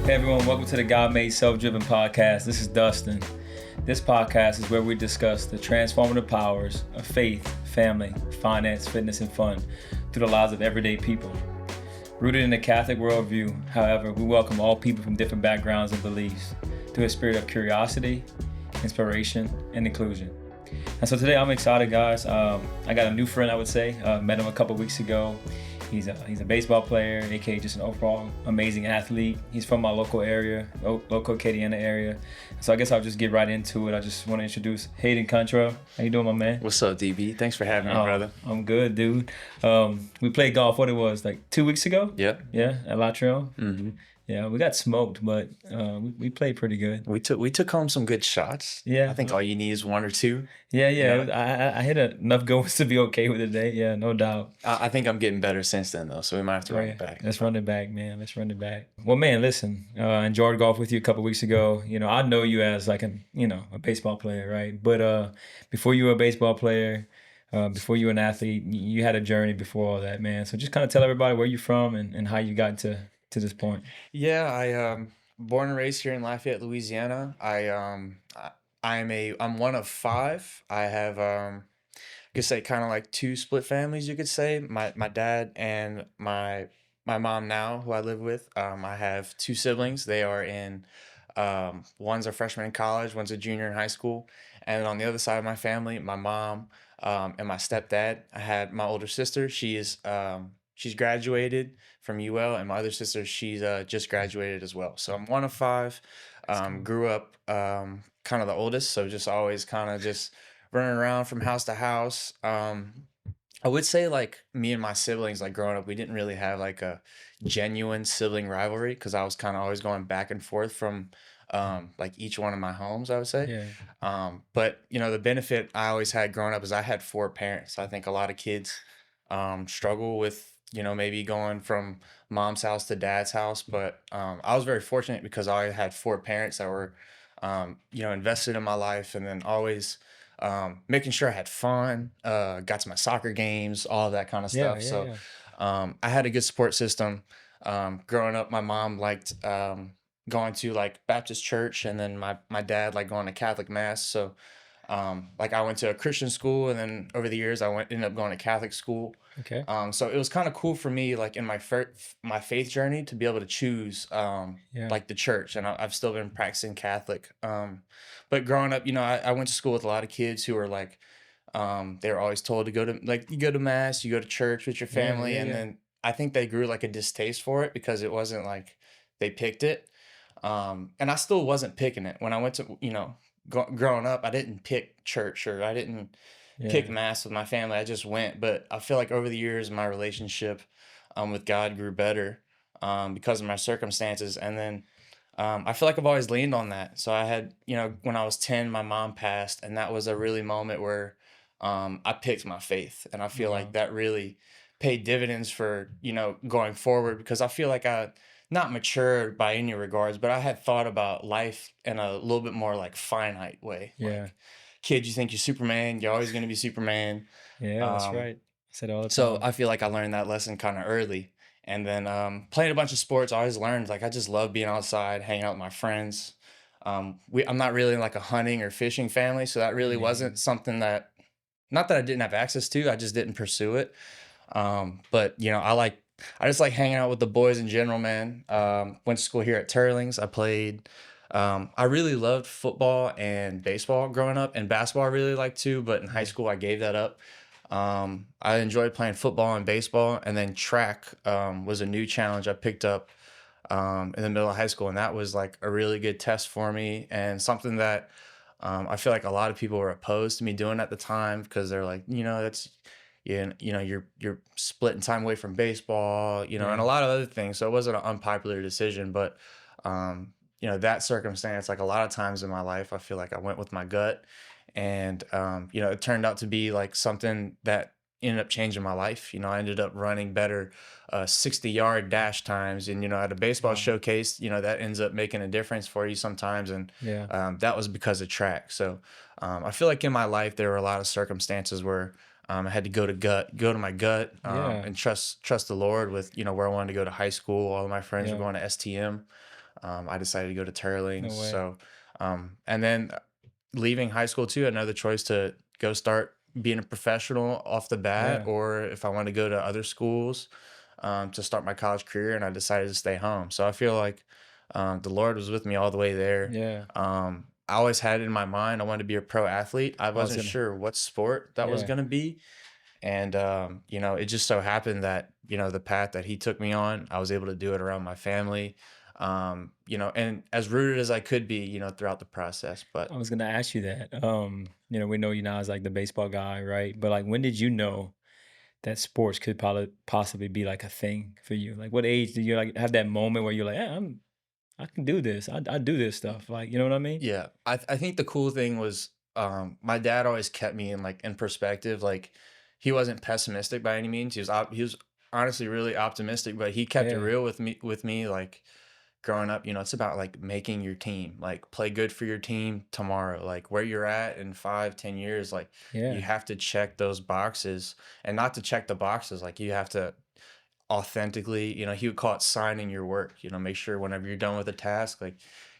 Hey everyone, welcome to the God Made Self-Driven podcast. This is Dustin. This podcast is where we discuss the transformative powers of faith, family, finance, fitness, and fun through the lives of everyday people. Rooted in a Catholic worldview, however, we welcome all people from different backgrounds and beliefs through a spirit of curiosity, inspiration, and inclusion. And so today I'm excited, guys. I got a new friend, I would say. Met him a couple weeks ago. He's a baseball player, aka just an overall amazing athlete. He's from my local area, local Acadiana area. So I guess I'll just get right into it. I just want to introduce Hayden Cantrelle. How you doing, my man? What's up, DB? Thanks for having me, brother. I'm good, dude. We played golf, what it was, like 2 weeks ago? Yep. Yeah, at La Trail. Mm-hmm. Yeah, we got smoked, but we played pretty good. We took home some good shots. Yeah. I think all you need is one or two. Yeah. I hit enough goals to be okay with it today. Yeah, no doubt. I think I'm getting better since then, though, so we might have to run it back. Let's run it back, man. Let's run it back. Well, man, listen, enjoyed golf with you a couple weeks ago. You know, I know you as like a baseball player, right? But before you were a baseball player, before you were an athlete, you had a journey before all that, man. So just kind of tell everybody where you're from and how you got to this point. Yeah, I born and raised here in Lafayette, Louisiana. I'm one of five. I have I could say kind of like two split families, you could say. My dad and my mom now, who I live with. I have two siblings. They are in one's a freshman in college, one's a junior in high school. And on the other side of my family, my mom and my stepdad. I had my older sister. She's graduated from UL, and my other sister, she's just graduated as well. So I'm one of five. Grew up kind of the oldest, so just always kind of just running around from house to house. I would say like me and my siblings, like growing up, we didn't really have like a genuine sibling rivalry because I was kind of always going back and forth from like each one of my homes, I would say. Yeah. But the benefit I always had growing up is I had four parents. I think a lot of kids struggle with maybe going from mom's house to dad's house, but I was very fortunate because I had four parents that were invested in my life, and then always making sure I had fun, got to my soccer games, all of that kind of stuff. I had a good support system. Growing up, my mom liked going to like Baptist church, and then my dad liked going to Catholic mass. So like I went to a Christian school, and then over the years I ended up going to Catholic school. Okay. So it was kind of cool for me, like in my faith journey, to be able to choose like the church, and I've still been practicing Catholic. But growing up, I went to school with a lot of kids who were like, they were always told to go to, like, you go to mass, you go to church with your family, and then I think they grew like a distaste for it because it wasn't like they picked it, and I still wasn't picking it when I went to growing up. I didn't pick church, or I didn't pick mass with my family. I just went. But I feel like over the years, my relationship with God grew better because of my circumstances. And then I feel like I've always leaned on that. So I had, when I was 10, my mom passed, and that was a really moment where I picked my faith. And I feel like that really paid dividends for, going forward, because I feel like I not matured by any regards, but I had thought about life in a little bit more like finite way. Yeah. Like, kid, you think you're Superman, you're always going to be Superman. Yeah, that's right. I said all the time. So I feel like I learned that lesson kind of early. And then playing a bunch of sports, I always learned, like, I just love being outside, hanging out with my friends. I'm not really like a hunting or fishing family, so that really wasn't something that, not that I didn't have access to, I just didn't pursue it. But, I just like hanging out with the boys in general, man. Went to school here at Turlings. I played, I really loved football and baseball growing up, and basketball I really liked too, but in high school I gave that up. I enjoyed playing football and baseball, and then track was a new challenge I picked up in the middle of high school, and that was like a really good test for me, and something that I feel like a lot of people were opposed to me doing at the time because they're like, that's you're splitting time away from baseball, and a lot of other things. So it wasn't an unpopular decision, but that circumstance, like a lot of times in my life, I feel like I went with my gut, and it turned out to be like something that ended up changing my life. I ended up running better 60-yard dash times, and at a baseball showcase, that ends up making a difference for you sometimes, and that was because of track. So I feel like in my life there were a lot of circumstances where I had to go to my gut, and trust the Lord with, where I wanted to go to high school. All of my friends were going to STM. I decided to go to Turlings. No way. So, and then leaving high school too, another choice to go start being a professional off the bat, Yeah. or if I want to go to other schools to start my college career, and I decided to stay home. So I feel like the Lord was with me all the way there. Yeah. I always had it in my mind I wanted to be a pro athlete. I I was wasn't gonna. sure what sport that was Yeah. going to be, and it just so happened that the path that He took me on, I was able to do it around my family. And as rooted as I could be, throughout the process. But I was gonna ask you that. We know you now as like the baseball guy, right? But like, when did you know that sports could probably possibly be like a thing for you? Like, what age did you like have that moment where you're like, yeah, I can do this. I do this stuff. Like, you know what I mean? yeah, I think the cool thing was my dad always kept me in perspective. Like he wasn't pessimistic by any means. He was honestly really optimistic, but he kept it Yeah. real with me like growing up, it's about like making your team, like play good for your team tomorrow, like where you're at in 5, 10 years, like you Yeah. have to check those boxes, and not to check the boxes, like you have to authentically, he would call it signing your work, make sure whenever you're done with a task, like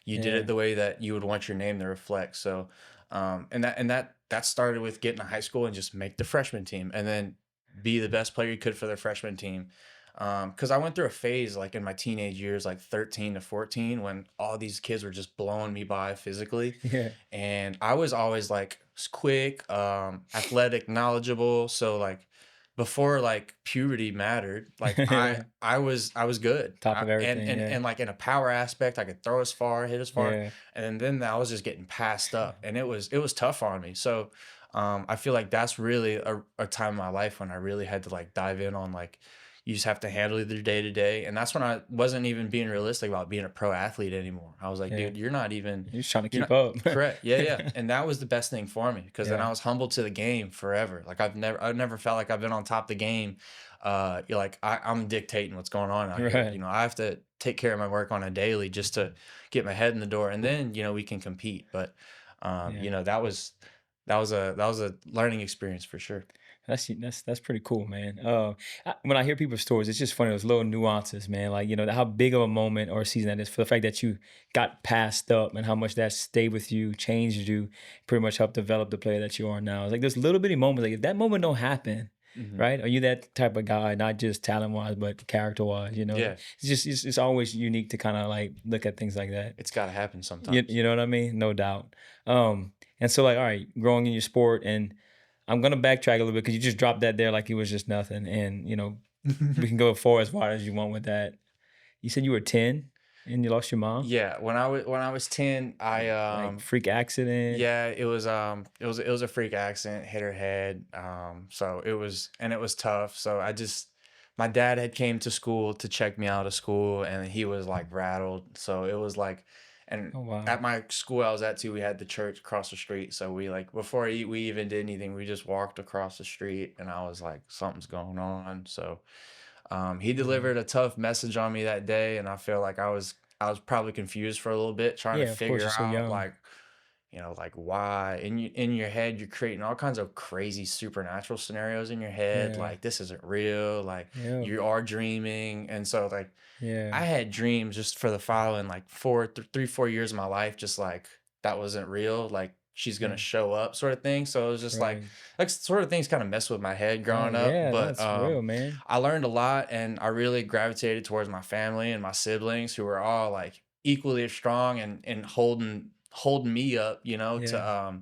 you did it Yeah. the way that you would want your name to reflect. So, and that started with getting to high school and just make the freshman team and then be the best player you could for the freshman team. Because I went through a phase like in my teenage years, like 13 to 14, when all these kids were just blowing me by physically. Yeah. And I was always like quick, athletic, knowledgeable. So like before like puberty mattered, like I Yeah. I was I was good. Top I, of and, everything. and Yeah. and like in a power aspect, I could throw as far, hit as far. Yeah. And then I was just getting passed up, and it was tough on me. So I feel like that's really a time in my life when I really had to like dive in on like you just have to handle it your day to day. And that's when I wasn't even being realistic about being a pro athlete anymore. I was like, Yeah. dude, you're not even, You're just trying to you're keep not up. correct. Yeah, yeah. And that was the best thing for me, because then Yeah. I was humbled to the game forever. Like I've never felt like I've been on top of the game. You're like, I'm dictating what's going on out here. Right. I have to take care of my work on a daily just to get my head in the door, and then, we can compete. But, Yeah. that was a learning experience for sure. That's pretty cool, man. When I hear people's stories, it's just funny those little nuances, man. Like how big of a moment or a season that is for the fact that you got passed up and how much that stayed with you, changed you, pretty much helped develop the player that you are now. It's like those little bitty moments. Like if that moment don't happen, Hmm. right? Are you that type of guy, not just talent wise, but character wise? Yeah, It's always unique to kind of like look at things like that. it's got to happen You, sometimes. you know what I mean? No doubt. And so like, all right, growing in your sport, and I'm gonna backtrack a little bit because you just dropped that there like it was just nothing. And we can go forward as wide as you want with that. You said you were 10 and you lost your mom? Yeah, when I was 10, I Like freak accident. yeah, it was a freak accident, hit her head. So it was tough. So my dad had came to school to check me out of school, and he was like rattled. So it was like, and Oh wow. at my school I was at too, we had the church across the street. So we like before we even did anything, we just walked across the street, and I was like, something's going on. So he Yeah. delivered a tough message on me that day, and I feel like I was probably confused for a little bit, trying to Yeah, of course, you're figure so out young. like like why in your head you're creating all kinds of crazy supernatural scenarios in your head, Yeah. like this isn't real, like Yeah. you are dreaming. And so like Yeah. I had dreams just for the following like 4 of my life, just like that wasn't real, like she's gonna Yeah. show up sort of thing. So it was just Right. like sort of things kind of mess with my head No, growing up. yeah, But that's real, man. I learned a lot, and I really gravitated towards my family and my siblings, who were all like equally as strong and holding me up, Yeah. to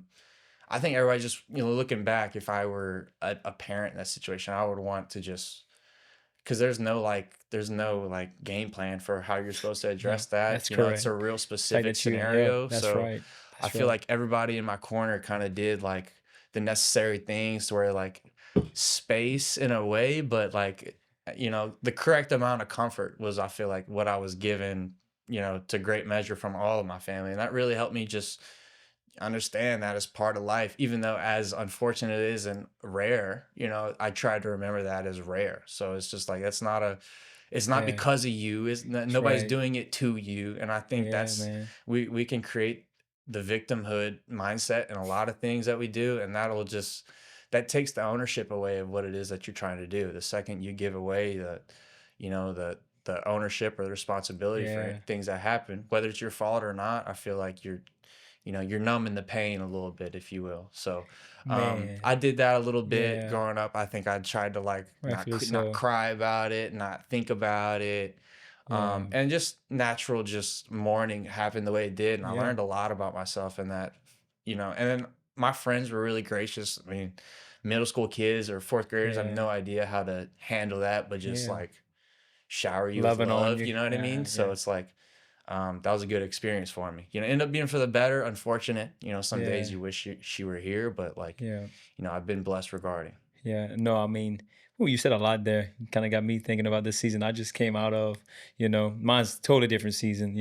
I think everybody just, looking back, if I were a parent in that situation, I would want to just, because there's no like game plan for how you're supposed to No, address that. that's It's a correct. real The fact specific that yeah, scenario. that's So right. I That's feel right. like everybody in my corner kind of did like the necessary things to where like space in a way, but like, the correct amount of comfort was, I feel like, what I was given, to great measure from all of my family. And that really helped me just understand that as part of life, even though as unfortunate it is and rare, I tried to remember that as rare. So it's just like, it's not Yeah, because of you, that's nobody's right. doing it to you. And I think Yeah, that's, man. we can create the victimhood mindset in a lot of things that we do. And that takes the ownership away of what it is that you're trying to do. The second you give away the the ownership or the responsibility for Yeah. things that happen, whether it's your fault or not. I feel like you're numbing the pain a little bit, if you will. So, Man. I did that a little bit Yeah. growing up. I think I tried to like Rightfully not so. cry about it, not think about it, Yeah. and just natural, just mourning happened the way it did, and I Yeah. learned a lot about myself in that, And then my friends were really gracious. I mean, middle school kids or fourth graders have Yeah. no idea how to handle that, but just Yeah. like shower you with Loving on love. you. You know what I mean? So Yeah. it's like that was a good experience for me. End up being for the better. Unfortunate, some days Yeah. you wish she were here, but like, Yeah. I've been blessed regarding. Yeah, no, I mean, ooh, you said a lot there. You kind of got me thinking about this season I just came out of. Mine's totally different season.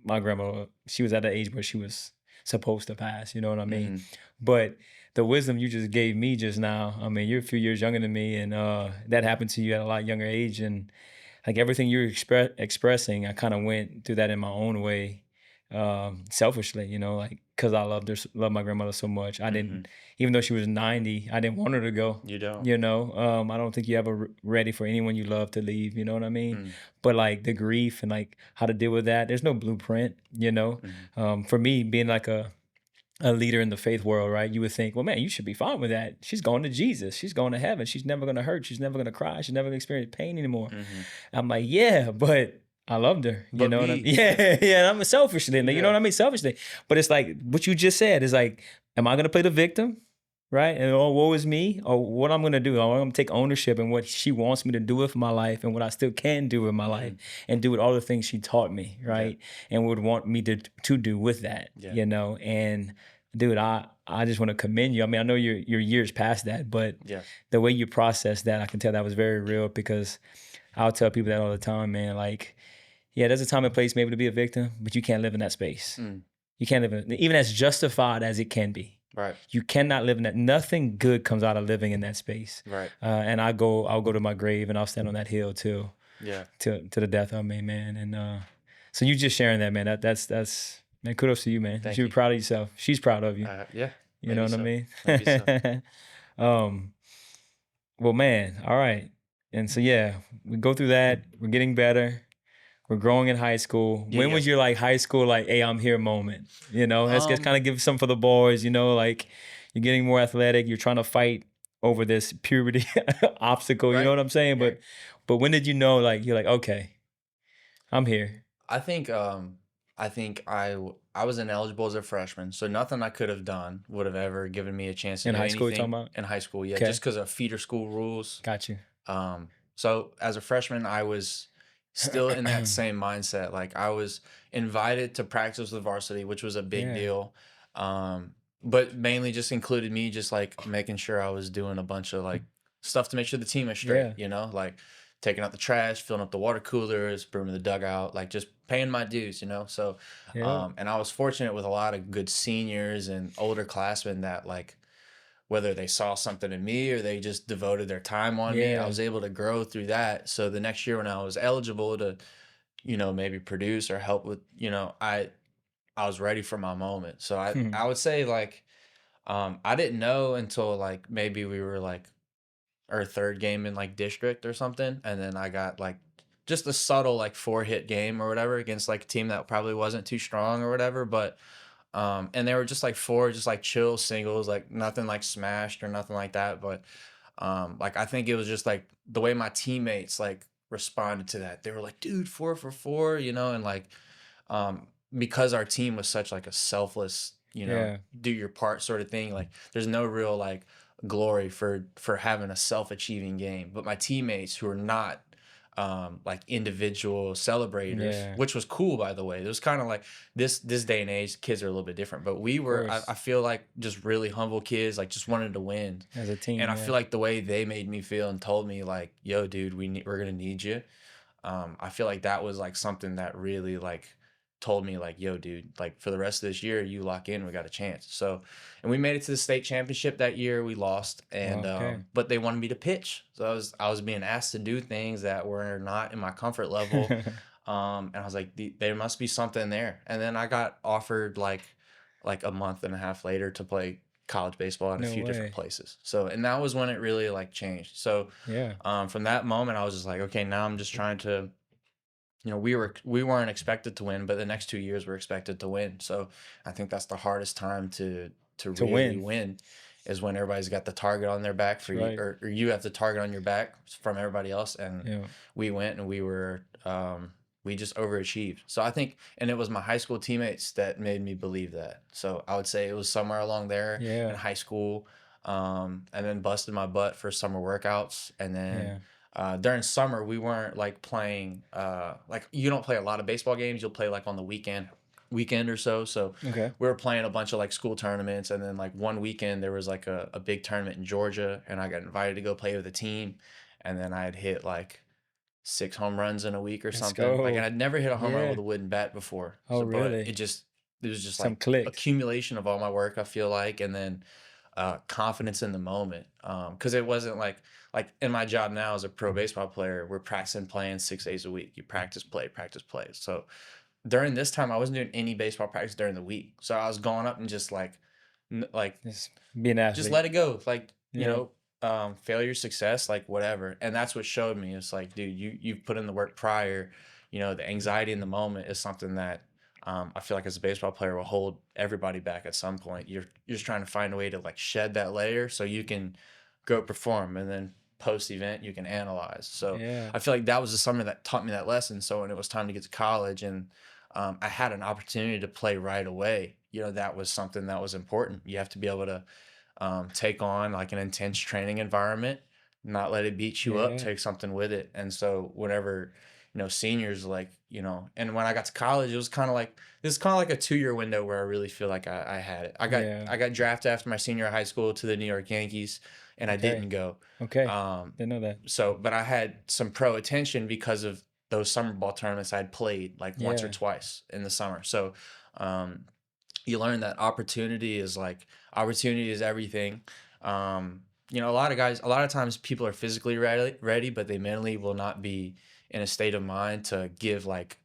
My grandma, she was at the age where she was supposed to pass. You know what I mean? Hmm. But the wisdom you just gave me just now, I mean, you're a few years younger than me, and that happened to you at a lot younger age, and like everything you're expressing, I kind of went through that in my own way, selfishly, like because I loved my grandmother so much. I Hmm. didn't, even though she was 90, I didn't want her to go. You don't. I don't think you ever ready for anyone you love to leave. You know what I mean? Mm. But like the grief and like how to deal with that, there's no blueprint. Hmm. For me, being like a leader in the faith world, right? You would think, well, man, you should be fine with that. She's going to Jesus. She's going to heaven. She's never going to hurt. She's never going to cry. She's never going to experience pain anymore. Hmm. I'm like, yeah, but I loved her. You But know what I mean? me, Yeah, yeah. I'm a selfishly, you know yeah. what I mean? Selfishly. But it's like what you just said is like, am I going to play the victim? Right? And woe is me, or what I'm gonna do. I'm gonna take ownership in what she wants me to do with my life and what I still can do with my life Hmm. and do with all the things she taught me, Yeah. right? And would want me to do with that, Yeah. And dude, I just want to commend you. I mean, I know you're years past that, but Yeah. the way you process that, I can tell that was very real because I'll tell people that all the time, man. Like, yeah, there's a time and place maybe to be a victim, but you can't live in that space. Mm. You can't live in, even as justified as it can be. Right. You cannot live in that. Nothing good comes out of living in that space. Right. And I'll go to my grave and I'll stand on that hill too, Yeah. to the death of me, man. And so you just sharing that, man. That's man. Kudos to you, man. You Thank should be you. proud of yourself. She's proud of you. Yeah. You know Maybe what so. I Maybe so. mean? um. Well, man. All right. And so yeah, we go through that. We're getting better. We're growing in high school. Yeah. When Yeah. was your like high school like, hey, I'm here moment? Let's just Um. kind of give some for the boys. Like you're getting more athletic. You're trying to fight over this puberty obstacle. You know Right. what I'm saying? Right. But when did you know like you're like okay, I'm here I think I was ineligible as a freshman, so nothing I could have done would have ever given me a chance to in do high school? You're talking anything about? in high school. Yeah, Okay, just because of feeder school rules. got you. So as a freshman, I was still in that same mindset. Like I was invited to practice with varsity, which was a big Yeah, deal. But mainly just included me just like making sure I was doing a bunch of like stuff to make sure the team is straight, yeah, like taking out the trash, filling up the water coolers, brooming the dugout, like just paying my dues. So yeah, and I was fortunate with a lot of good seniors and older classmen that like whether they saw something in me or they just devoted their time on me, I yeah. was able to grow through that. So the next year when I was eligible to, maybe produce or help with, I was ready for my moment. So I would say like I didn't know until like maybe we were like our third game in like district or something, and then I got like just a subtle like 4-hit game or whatever against like a team that probably wasn't too strong or whatever, but and they were just like four just like chill singles, like nothing like smashed or nothing like that, but like I think it was just like the way my teammates like responded to that. They were like, "Dude, 4 for 4," and like because our team was such like a selfless, Yeah. do your part sort of thing. Like there's no real like glory for having a self-achieving game. But my teammates who are not like individual celebrators, Yeah, which was cool by the way. It was kind of like this day and age, kids are a little bit different. But we of were, I course. feel like just really humble kids, like just wanted to win. As a And team, I yeah. feel like the way they made me feel and told me like, "Yo, dude, we're gonna need you." I feel like that was like something that really like told me like, "Yo, dude, like for the rest of this year, you lock in, we got a chance." So, and we made it to the state championship that year. We lost, and Okay. but they wanted me to pitch, so I was being asked to do things that were not in my comfort level. And I was like, there must be something there. And then I got offered like a month and a half later to play college baseball in a No few different way. places. So, and that was when it really like changed. So, Yeah. from that moment, I was just like, okay, now I'm just trying to we weren't expected to win, but the next 2 years we're expected to win. So I think that's the hardest time to To really win. win, is when everybody's got the target on their back for That's you, right. or you have the target on your back from everybody else. And Yeah. we went and we just overachieved. So I think, and it was my high school teammates that made me believe that. So I would say it was somewhere along there in Yeah. high school, and then busted my butt for summer workouts, and then Yeah. during summer we weren't like playing, like you don't play a lot of baseball games. You'll play like on the weekend or so Okay. we were playing a bunch of like school tournaments, and then like one weekend there was like a big tournament in Georgia, and I got invited to go play with a team, and then I had hit like 6 home runs in a week or Let's something. Like, and go. I'd never hit a home run Yeah. with a wooden bat before. Oh, So, but really? it was just Some like clicks. accumulation of all my work, I feel like, and then confidence in the moment. Because it wasn't like in my job now as a pro baseball player, we're practicing playing 6 days a week. You practice, play. So during this time, I wasn't doing any baseball practice during the week. So I was going up and just like Just be an just athlete. let it go. Like, Yeah. failure, success, like whatever. And that's what showed me. It's like, dude, you've put in the work prior. The anxiety in the moment is something that, I feel like as a baseball player will hold everybody back at some point. You're just trying to find a way to like shed that layer so you can go perform, and then post event you can analyze. So Yeah. I feel like that was the summer that taught me that lesson. So when it was time to get to college, and I had an opportunity to play right away, that was something that was important. You have to be able to take on like an intense training environment, not let it beat you up, Yeah. take something with it. And so whenever, seniors, like, and when I got to college, it was kind of like, this is kind of like a 2 year window where I really feel like I had it. Yeah. I got drafted after my senior year of high school to the New York Yankees, and I Okay. didn't go. Okay. Um, Didn't know that. so, but I had some pro attention because of those summer ball tournaments I'd played like once or Yeah. twice in the summer. So, um, you learn that opportunity is everything. A lot of times people are physically ready, but they mentally will not be in a state of mind to give like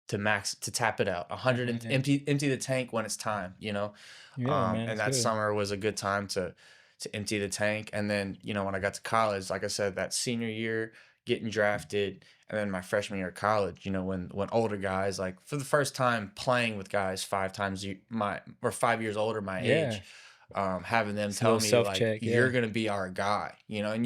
to tap it out 100 and Yeah. empty the tank when it's time. Yeah, man. And It's that good. summer was a good time to empty the tank. And then, when I got to college, like I said, that senior year, getting drafted, and then my freshman year of college, when older guys, like for the first time playing with guys 5 times or 5 years older my Yeah. age, having them It's a little tell me self like, check. you're Yeah. gonna be our guy, and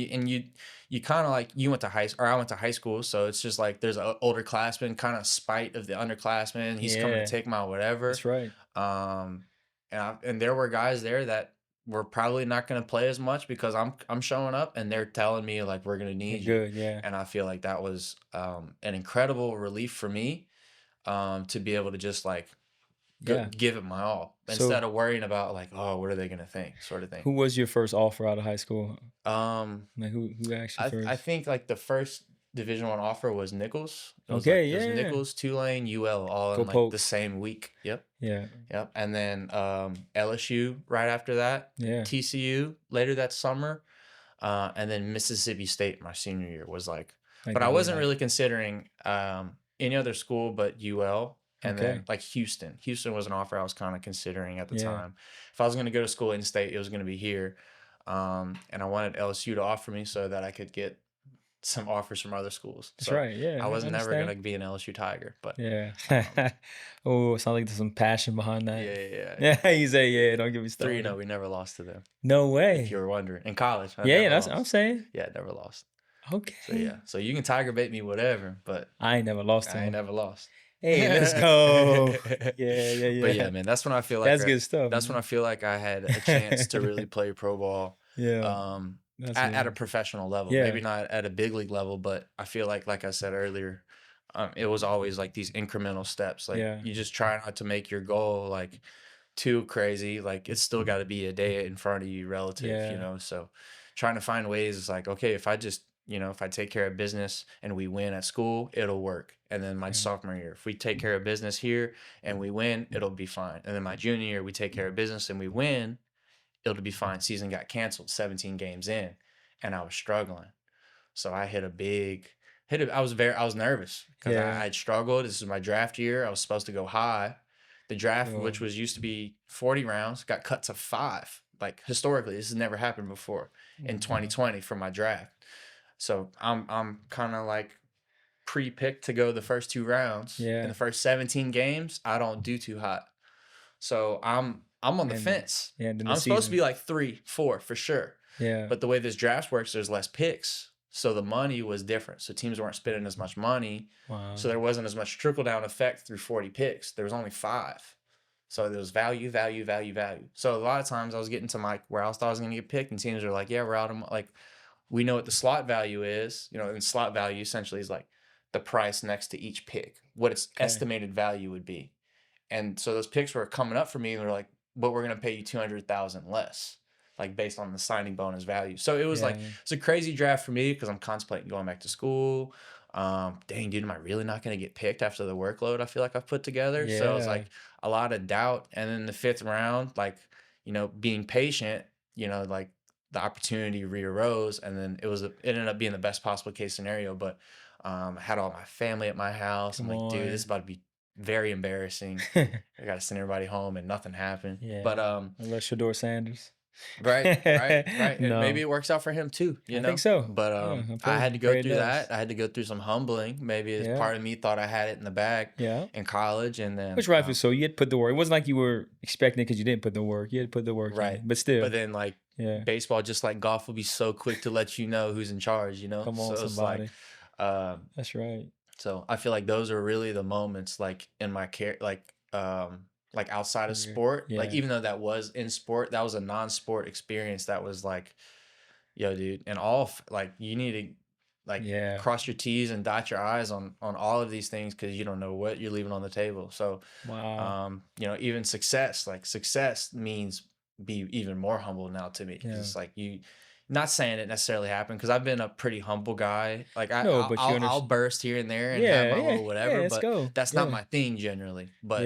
you kind of like, you went to high, or I went to high school, so it's just like there's an older classman, kind of spite of the underclassmen. He's coming to Yeah. take my whatever. That's right. um and there were guys there that were probably not going to play as much because I'm showing up, and they're telling me like, we're going to You're need you. good. Yeah. And I feel like that was an incredible relief for me, to be able to just like Yeah. give it my all, So, instead of worrying about like, oh, what are they going to think, sort of thing. who was your first offer out of high school? Um, Like, who asked you I first? think like the first Division 1 offer was Nichols. Okay. It was Yeah. Nichols, Tulane, UL, all Go in like the Pokes. same week. Yep. Yeah. Yep. And then LSU right after that, Yeah. TCU later that summer, and then Mississippi State my senior year was like, Like but the I big wasn't like. really considering any other school but UL. And Okay. then like Houston. Houston was an offer I was kind of considering at the Yeah. time. If I was going to go to school in state, it was going to be here. And I wanted LSU to offer me so that I could get some offers from other schools. That's So right. Yeah. I I was never going understand. to be an LSU Tiger, but Yeah. um, Oh, sounds like there's some passion behind that. yeah. Yeah. You say, yeah. Don't get me 3-0, started. we never lost to them. No If you way. were wondering, in college, I Yeah. never That's what I'm lost. saying. Yeah, never lost. So Okay. yeah, so you can Tiger bait me whatever, but I ain't never lost to I ain't him. never lost. Hey, let's go. Yeah. Yeah. But yeah, Yeah. man, that's when I feel like That's good stuff, that's when man. I feel like I had a chance to really play pro ball, Yeah. um, That's at a good. professional level. Yeah. Maybe not at a big league level, but I feel like I said earlier, it was always like these incremental steps. Like, Yeah. you just try not to make your goal like too crazy. Like, it's still got to be a day in front of you relative, Yeah. So trying to find ways is like, okay, if I just, if I take care of business and we win at school, it'll work. And then my Yeah. sophomore year, if we take care of business here and we win, it'll be fine. And then my junior year, we take care of business and we win, it'll be fine. Season got canceled 17 games in, and I was struggling. So I hit a big hit it. I was nervous because Yeah. I'd struggled. This is my draft year. I was supposed to go high. The draft, Oh. which was used to be 40 rounds, got cut to 5. Like, historically, this has never happened before in Wow. 2020 for my draft. So I'm kind of like pre-picked to go the first 2 rounds. Yeah. In the first 17 games, I don't do too hot. So I'm on the fence. Yeah, then the I'm supposed to be season. like 3, 4 for sure. Yeah. But the way this draft works, there's less picks. So the money was different. So teams weren't spending as much money. Wow. So there wasn't as much trickle-down effect through 40 picks. There was only 5. So there was value, value, value, value. So a lot of times I was getting to where I thought I was going to get picked, and teams are like, yeah, we're out of, like, we know what the slot value is. You know, and slot value essentially is like the price next to each pick, what its estimated value would be. And so those picks were coming up for me, and they're like, but we're going to pay you 200,000 less, like based on the signing bonus value. So it was like, it's a crazy draft for me because I'm contemplating going back to school. Dang, dude, am I really not going to get picked after the workload I feel like I've put together? So it's like a lot of doubt. And then the 5th round, like, you know, being patient, you know, like the opportunity rearose, and then it ended up being the best possible case scenario. But I had all my family at my house. I'm like, dude, this is about to be very embarrassing. I got to send everybody home, and nothing happened. Yeah. But unless Shador Sanders. Right. No. Maybe it works out for him too, you know? I think so. But I had to go through that. I had to go through some humbling. Maybe part of me thought I had it in the bag in college, and then which rightfully so. You had to put the work. It wasn't like you were expecting it because you didn't put the work. You had to put the work in. But still. But then like baseball, just like golf, will be so quick to let you know who's in charge, you know? Come on, so somebody. It's like, that's right. So I feel like those are really the moments, like in my care, like outside of sport, like even though that was in sport, that was a non-sport experience. That was like, yo, dude, and like you need to like cross your T's and dot your I's on all of these things, because you don't know what you're leaving on the table. So, you know, even success means be even more humble now to me. It's like not saying it necessarily happened, because I've been a pretty humble guy. Like I'll burst here and there and have my little whatever, but that's not my thing generally. But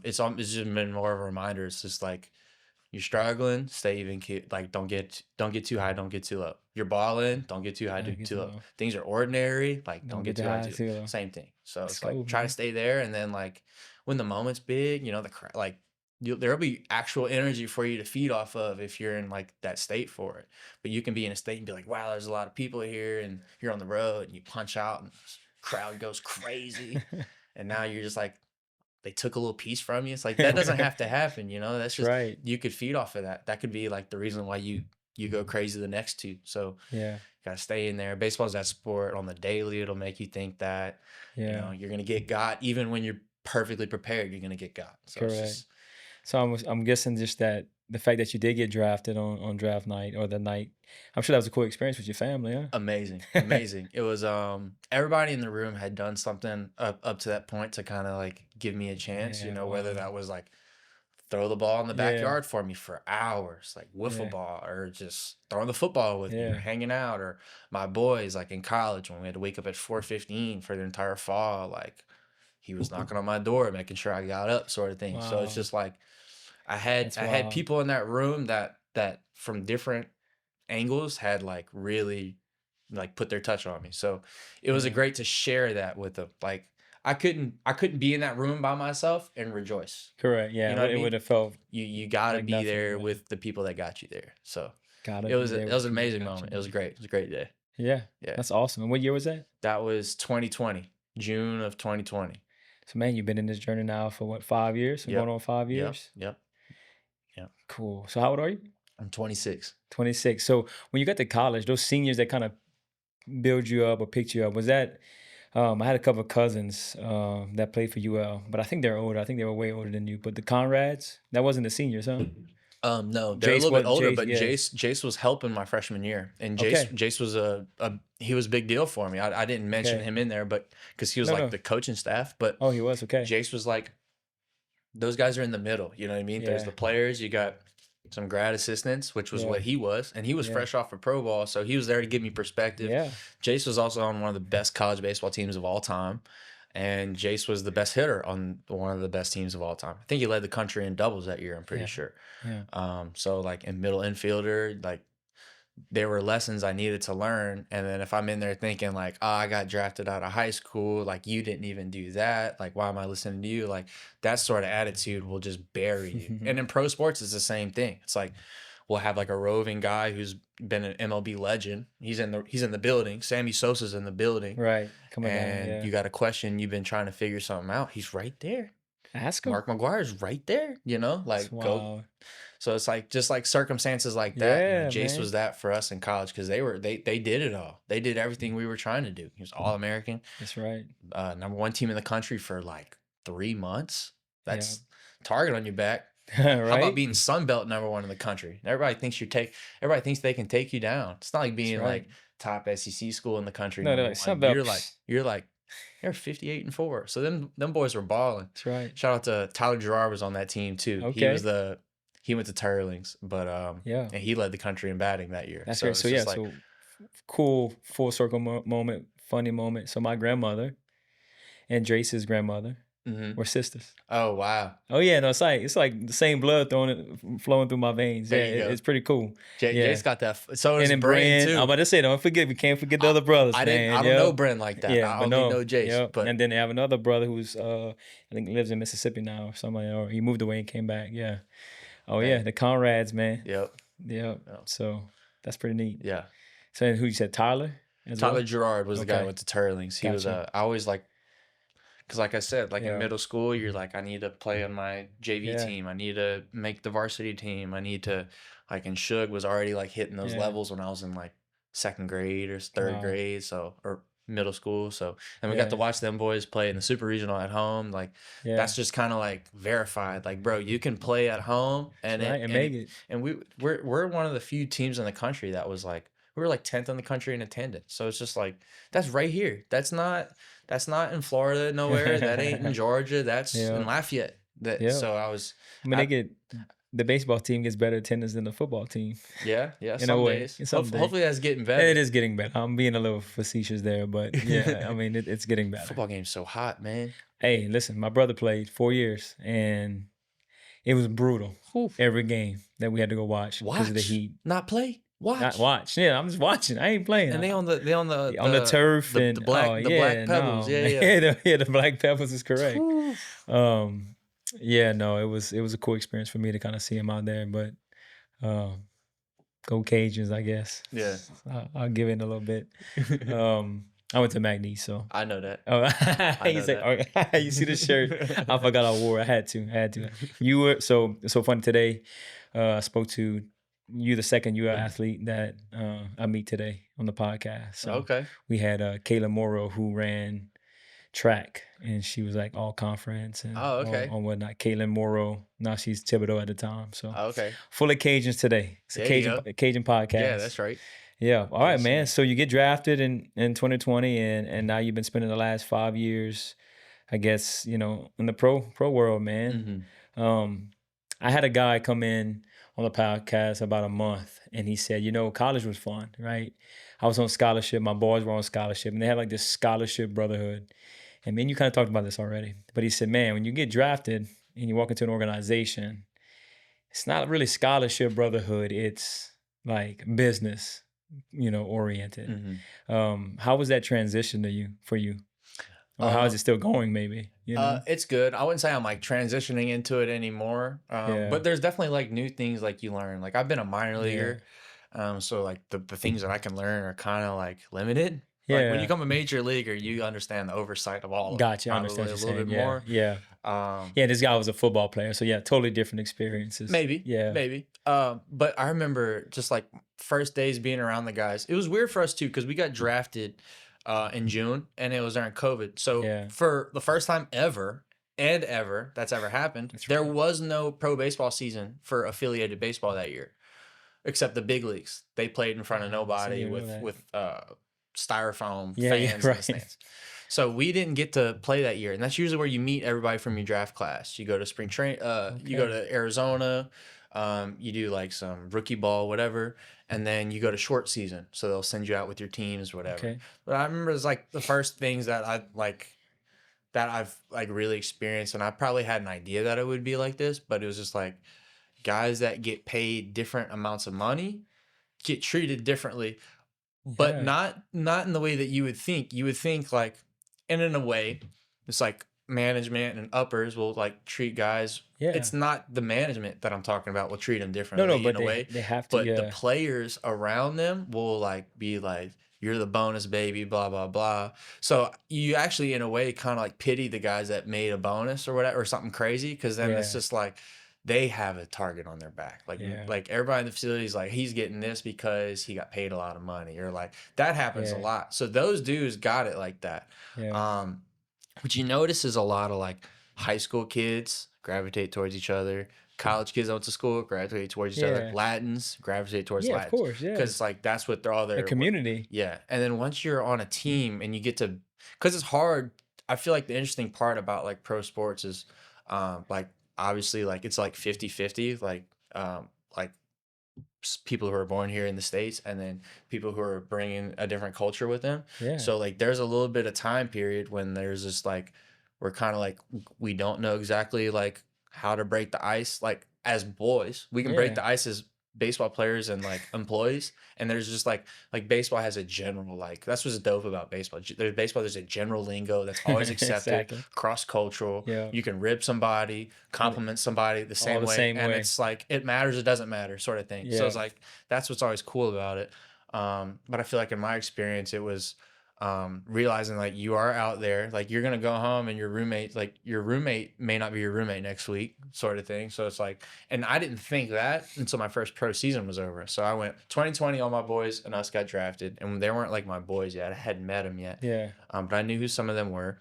it's just been more of a reminder. It's just like, you're struggling, stay even. Like don't get too high, don't get too low. You're balling, don't get too high, don't get too low. Things are ordinary, like don't get too high, too low. Same thing. So it's like try to stay there, and then like when the moment's big, you know, like there'll be actual energy for you to feed off of if you're in like that state for it. But you can be in a state and be like, wow, there's a lot of people here, and you're on the road, and you punch out, and the crowd goes crazy, and now you're just like, they took a little piece from you. It's like, that doesn't have to happen, you know? That's just you could feed off of that. That could be like the reason why you go crazy the next 2. So gotta stay in there. Baseball's that sport. On the daily, it'll make you think that you know you're gonna get got. Even when you're perfectly prepared, you're gonna get got. So it's just, so I'm guessing just that the fact that you did get drafted on draft night, or the night, I'm sure that was a cool experience with your family, huh? Amazing. It was everybody in the room had done something up to that point to kind of like give me a chance, you know, whether that was like throw the ball in the backyard for me for hours, like wiffle ball, or just throwing the football with me, or hanging out, or my boys like in college when we had to wake up at 4:15 for the entire fall, like he was knocking on my door, making sure I got up, sort of thing. So it's just like I had people in that room that from different angles had like really like put their touch on me. So it was great to share that with them. Like I couldn't be in that room by myself and rejoice. Correct. Yeah. You know, it would have felt you gotta like be there with the people that got you there. So it was an amazing moment. It was great. It was a great day. Yeah. That's awesome. And what year was that? That was 2020, June of 2020. So man, you've been in this journey now for what, 5 years? Going on 5 years? Yep. Cool. So how old are you? I'm 26. 26. So when you got to college, those seniors that kind of build you up or picked you up, was that, I had a couple of cousins that played for UL, but I think they're older. I think they were way older than you. But the Conrads, that wasn't the seniors, huh? No, they're a little bit older, but Jace was helping my freshman year, and Jace was he was a big deal for me. I didn't mention him in there, but because he was the coaching staff. But he was Jace was like, those guys are in the middle. You know what I mean? There's the players. You got some grad assistants, which was what he was, and he was fresh off of pro ball, so he was there to give me perspective. Jace was also on one of the best college baseball teams of all time, and Jace was the best hitter on one of the best teams of all time. I think he led the country in doubles that year, I'm pretty sure. So like in middle infielder, like there were lessons I needed to learn. And then if I'm in there thinking like, oh, I got drafted out of high school, like you didn't even do that, like why am I listening to you? Like that sort of attitude will just bury you. And in pro sports, it's the same thing. It's like we'll have like a roving guy who's been an MLB legend. He's in the building. Sammy Sosa's in the building. Right. Coming down. And Yeah. you got a question, you've been trying to figure something out. He's right there. Ask him. Mark McGuire's right there, like go. Wild. So it's like just like circumstances like that. Yeah, Jace man. was that for us in college because they did it all. They did everything we were trying to do. He was All-American. That's right. Number 1 team in the country for like 3 months. That's target on your back. Right? How about being Sun Belt number 1 in the country? Everybody thinks everybody thinks they can take you down. It's not like being like top SEC school in the country. No, they're like Sun Belt. You're like they're 58-4. So them boys were balling. That's right. Shout out to Tyler Gerard was on that team too. Okay. He went to Turlings, but and he led the country in batting that year. That's right. So yeah, so cool full circle moment, funny moment. So my grandmother and Drace's grandmother were sisters. Oh wow. Oh yeah, no, it's like the same blood flowing through my veins. It's pretty cool. Jace got that. So does Bren too. I'm about to say, we can't forget the other brothers. I don't know Bren like that. Yeah, I only know Jace. Yep. But and then they have another brother who's I think lives in Mississippi now or something, or he moved away and came back. Yeah. Oh yeah, the Conrads, man. Yep. So that's pretty neat. Yeah. So who you said, Tyler? Tyler Gerard was the guy who went to Turlings. He was I always like. Because like I said, like in middle school, you're like, I need to play on my JV team. I need to make the varsity team. I need to, like, and Suge was already like hitting those levels when I was in like 2nd grade or 3rd grade, or middle school. So, and we got to watch them boys play in the super regional at home. Like, that's just kind of like verified. Like, bro, you can play at home and make it. And we're one of the few teams in the country that was like, we were like 10th in the country in attendance. So it's just like, that's right here. That's not in Florida nowhere. That ain't in Georgia. That's in Lafayette. So I was. I mean, the baseball team gets better attendance than the football team. Yeah. Some days. Hopefully that's getting better. It is getting better. I'm being a little facetious there, but yeah, I mean, it's getting better. Football game's so hot, man. Hey, listen, my brother played 4 years, and it was brutal. Every game that we had to go watch because of the heat. Not play. Not watch. Yeah, I'm just watching. I ain't playing. And they on the turf and the black pebbles. The black pebbles is correct. It was a cool experience for me to kind of see him out there, but go Cajuns, I guess. Yeah. I'll give in a little bit. I went to McNeese, so I know that. You see the shirt? I forgot I wore. I had to. You were so funny today. I spoke to you, the second UL athlete that I meet today on the podcast. So we had Kayla Morrow, who ran track, and she was like all conference and on whatnot. Kayla Morrow, now she's Thibodeau at the time. So full of Cajuns today. It's a Cajun podcast. Yeah, that's right. Yeah. All right, man. So you get drafted in 2020, and now you've been spending the last 5 years, I guess, in the pro world, man. I had a guy come in on the podcast about a month, and he said, college was fun, right? I was on scholarship. My boys were on scholarship, and they had like this scholarship brotherhood. And man, you kind of talked about this already, but he said, man, when you get drafted and you walk into an organization, it's not really scholarship brotherhood. It's like business, oriented. How was that transition for you? Or how is it still going, maybe? It's good. I wouldn't say I'm like transitioning into it anymore. But there's definitely like new things like you learn. Like I've been a minor leaguer. So like the things that I can learn are kind of like limited. Like when you become a major leaguer, you understand the oversight of all of it. Gotcha. I understand a little bit more. Yeah. This guy was a football player. So yeah, totally different experiences. Maybe. But I remember just like first days being around the guys. It was weird for us too, because we got drafted in June, and it was during COVID. So for the first time ever that's ever happened, there was no pro baseball season for affiliated baseball that year, except the big leagues. They played in front of nobody with styrofoam fans in the stands. So we didn't get to play that year, and that's usually where you meet everybody from your draft class. You go to spring train, you go to Arizona, you do like some rookie ball, whatever, and then you go to short season. So they'll send you out with your teams, whatever. But I remember it's like the first things that I've really experienced, and I probably had an idea that it would be like this, but it was just like guys that get paid different amounts of money get treated differently, but not in the way that you would think. You would think like, and in a way, it's like management and uppers will like treat guys. Yeah. It's not the management that I'm talking about will treat them No, differently in but a way, they have to. but the Yeah. players around them will like be like, you're the bonus baby, blah blah blah. So you actually in a way kind of like pity the guys that made a bonus or whatever or something crazy, because then it's Yeah. just like they have a target on their back. Yeah. Like everybody in the facility is like, he's getting this because he got paid a lot of money, or like that happens a Yeah. lot. So those dudes got it like that. Yeah. What you notice is a lot of like high school kids gravitate towards each other. College kids that went to school gravitate towards each other. Yeah. Latins gravitate towards Yeah. Of Latins, course. Yeah. because like that's what they're all A their community. yeah. And then once you're on a team and you get to, because it's hard. I feel like the interesting part about like pro sports is, like obviously like it's like 50-50, like people who are born here in the States and then people who are bringing a different culture with them. Yeah. So like there's a little bit of time period when there's this like we're kind of like we don't know exactly like how to break the ice. Like as boys, we can break Yeah. the ice as baseball players and like employees, and there's just like baseball has a general like that's what's dope about baseball. There's a general lingo that's always accepted, Exactly. cross cultural. Yeah. You can rip somebody, compliment somebody the same the way, same and way. it's like it matters, it doesn't matter sort of thing. So it's Yeah. like that's what's always cool about it. But I feel like in my experience it was realizing like you are out there, like you're gonna go home and your roommate may not be your roommate next week sort of thing. So it's like, and I didn't think that until my first pro season was over. So I went 2020, all my boys and us got drafted, and they weren't like my boys yet, I hadn't met them yet. Yeah. But I knew who some of them were.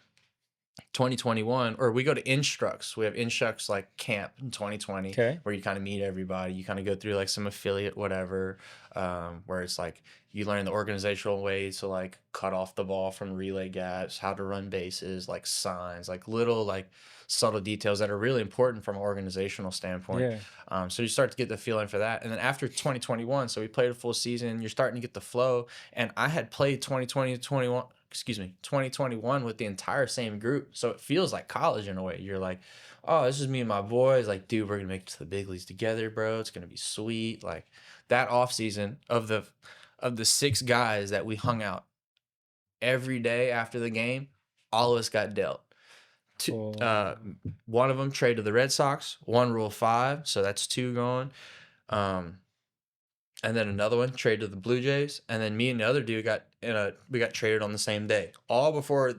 2021, or we go to Instructs. We have Instructs like camp in 2020, Okay. where you kind of meet everybody. You kind of go through like some affiliate whatever, where it's like you learn the organizational ways to like cut off the ball from relay gaps, how to run bases, like signs, like little like subtle details that are really important from an organizational standpoint. Yeah. So you start to get the feeling for that. And then after 2021, so we played a full season, you're starting to get the flow. And I had played 2021 with the entire same group. So it feels like college in a way. You're like, oh, this is me and my boys. Like, dude, we're going to make it to the big leagues together, bro. It's going to be sweet. Like that off season of the 6 guys that we hung out every day after the game, all of us got dealt. Cool. One of them traded to the Red Sox, one Rule 5, so that's 2 gone. And then another one traded to the Blue Jays, and then me and the other dude we got traded on the same day, all before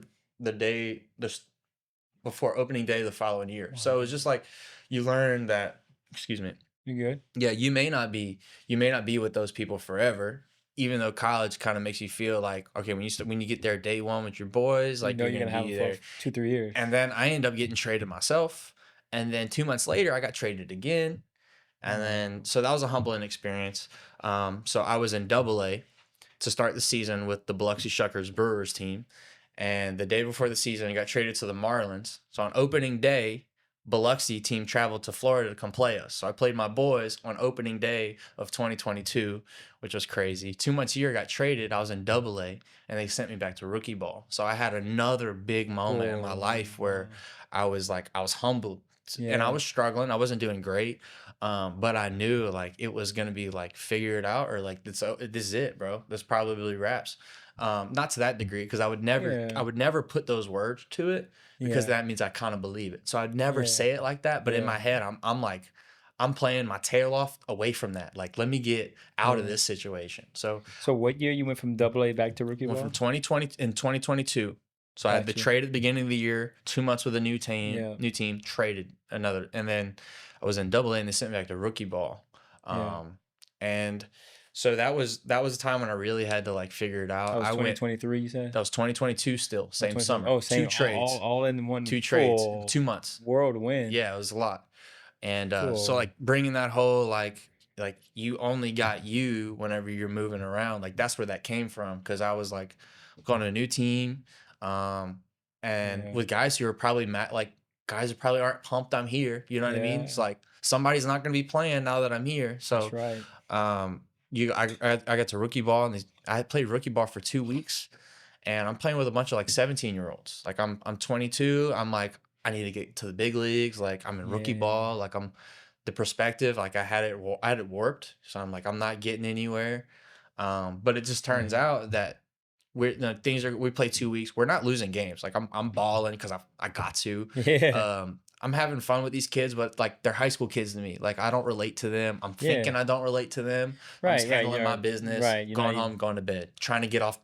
before opening day the following year. Wow. So it was just like you learn that. Excuse me. You good? Yeah, you may not be with those people forever. Even though college kind of makes you feel like, okay, when you get there day one with your boys, like You know you're you're gonna gonna be have there. it for 2-3 years. And then I ended up getting traded myself, and then 2 months later I got traded again, and then so that was a humbling experience. So I was in AA to start the season with the Biloxi Shuckers Brewers team, and the day before the season I got traded to the Marlins. So on opening day, Biloxi team traveled to Florida to come play us. So I played my boys on opening day of 2022, which was crazy. 2 months later, I got traded. I was in AA, and they sent me back to rookie ball. So I had another big moment in my life where I was humbled, and I was struggling. I wasn't doing great, but I knew like it was gonna be like figure it out, or like this is it, bro. This probably wraps. Not to that degree, because I would never put those words to it, because that means I kind of believe it. So I'd never say it like that, but in my head, I'm like, I'm playing my tail off away from that. Like, let me get out of this situation. So what year you went from AA back to rookie went ball? from 2020 in 2022. So I had the trade at the beginning of the year, 2 months with a new team, traded another, and then I was in AA, and they sent me back to rookie ball. And so that was the time when I really had to like figure it out. That was 2023, you said? That was 2022 still, same summer. Oh, same. 2 trades. All in one. 2 trades, 2 months. Whirlwind. Yeah, it was a lot. And so Cool. like bringing that whole like you only got you whenever you're moving around, like that's where that came from, because I was like going to a new team, and with guys who are probably guys who probably aren't pumped I'm here. You know what I mean? It's like somebody's not going to be playing now that I'm here. So That's right. I got to rookie ball, and I played rookie ball for 2 weeks, and I'm playing with a bunch of like 17-year-olds. Like I'm 22. I'm like, I need to get to the big leagues. Like I'm in rookie ball. Like I'm the perspective. Like I had it warped. So I'm like, I'm not getting anywhere. But it just turns out that we play 2 weeks. We're not losing games. Like I'm balling because I got to. Yeah. I'm having fun with these kids, but like they're high school kids to me. Like I don't relate to them. I'm thinking Yeah. I don't relate to them. I'm just Right. Right. handling my You're business, right. You're not going even home, going to bed, trying to get out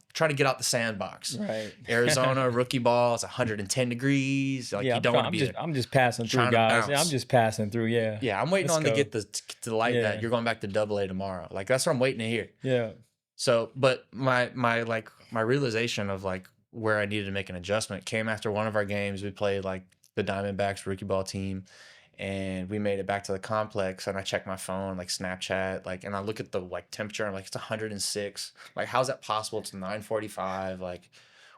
the sandbox. right. Arizona rookie ball, it's 110 degrees. Like Yeah. you don't want to be I'm just passing through, trying to guys. Yeah, I'm bounce. just passing through. Yeah. Yeah, I'm waiting Let's on to go. get the light that Yeah. you're going back to Double A tomorrow. Like that's what I'm waiting to hear. Yeah. So, but my realization of like where I needed to make an adjustment came after one of our games. We played like the Diamondbacks rookie ball team, and we made it back to the complex. And I checked my phone, like Snapchat, like, and I look at the like temperature. I'm like, it's 106. Like, how's that possible? It's 9:45. Like,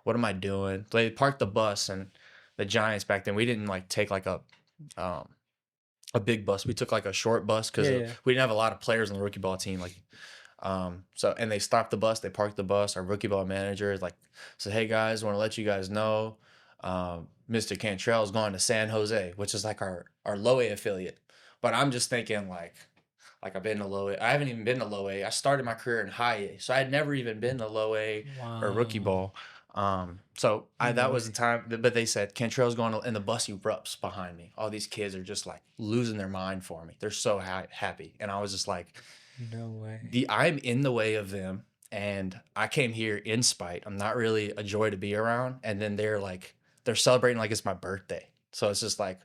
what am I doing? They parked the bus, and the Giants back then, we didn't like take like um a big bus. We took like a short bus because Yeah. we didn't have a lot of players on the rookie ball team. Like, so and they stopped the bus, they parked the bus. Our rookie ball manager like said, "Hey guys, want to let you guys know, Mr. Cantrelle is going to San Jose, which is like our low A affiliate." But I'm just thinking like I've been to low A. I haven't even been to low A. I started my career in high A, so I had never even been to low A or rookie Wow. ball. So No that was way. the time. But they said Cantrell's going, and the bus erupts behind me. All these kids are just like losing their mind for me. They're so happy, and I was just like, No way. I'm in the way of them, and I came here in spite. I'm not really a joy to be around, and then they're celebrating like it's my birthday. So it's just like,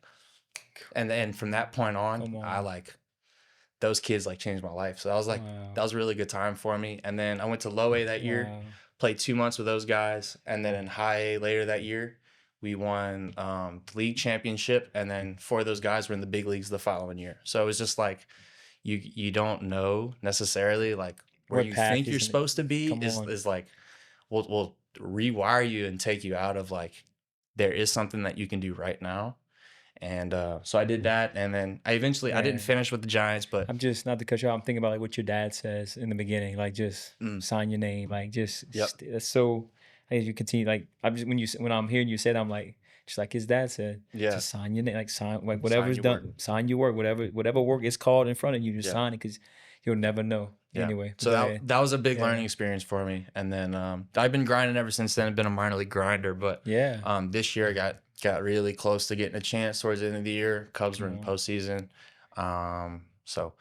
and then from that point on, Come I on. like those kids like changed my life. So I was like, Wow. that was a really good time for me. And then I went to low A that year, Wow. played 2 months with those guys, and then in high A later that year, we won the league championship, and then 4 of those guys were in the big leagues the following year. So it was just like you don't know necessarily like where What you path think you're is it? supposed to be Come on. is like will rewire you and take you out of like there is something that you can do right now. And so I did that, and then I didn't Yeah. finish with the Giants, but I'm just not to cut you off. I'm thinking about like what your dad says in the beginning, like just mm, sign your name, like just yep, that's so. As you continue, like I'm just when I'm hearing you say that, I'm like just like his dad said, yeah, just sign your name, like sign like sign whatever's your work. done, sign your work, whatever work is called in front of you, just Yeah. sign it because you'll never know. Yeah. Anyway, but So go that ahead. that was a big Yeah, learning experience for me. And then I've been grinding ever since then. I've been a minor league grinder, but yeah. this year I got really close to getting a chance towards the end of the year. Cubs were in Wow. postseason. So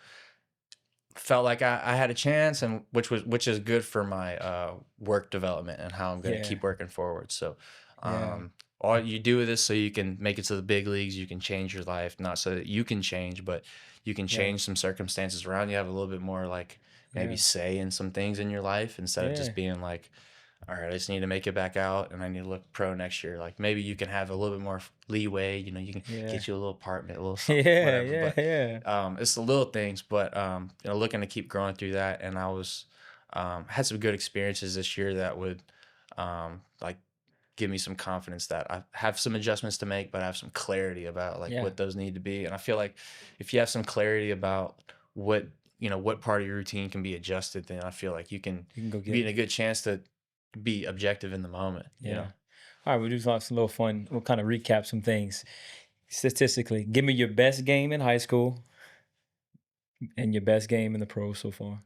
felt like I had a chance, and which is good for my work development and how I'm going to Yeah, keep working forward. So yeah, all you do with this so you can make it to the big leagues, you can change your life, not so that you can change, but you can yeah, change some circumstances around you, have a little bit more like maybe yeah, say in some things in your life instead of yeah, just being like, all right, I just need to make it back out and I need to look pro next year. Like maybe you can have a little bit more leeway, you can yeah, get you a little apartment, a little something, yeah, whatever. yeah, But yeah, it's the little things, but looking to keep growing through that. And I was had some good experiences this year that would like give me some confidence that I have some adjustments to make, but I have some clarity about like yeah. what those need to be. And I feel like if you have some clarity about what part of your routine can be adjusted, then I feel like you can You can go be get in it. a good chance to be objective in the moment. Yeah. All right, we'll do some little fun. We'll kind of recap some things. Statistically, give me your best game in high school and your best game in the pros so far,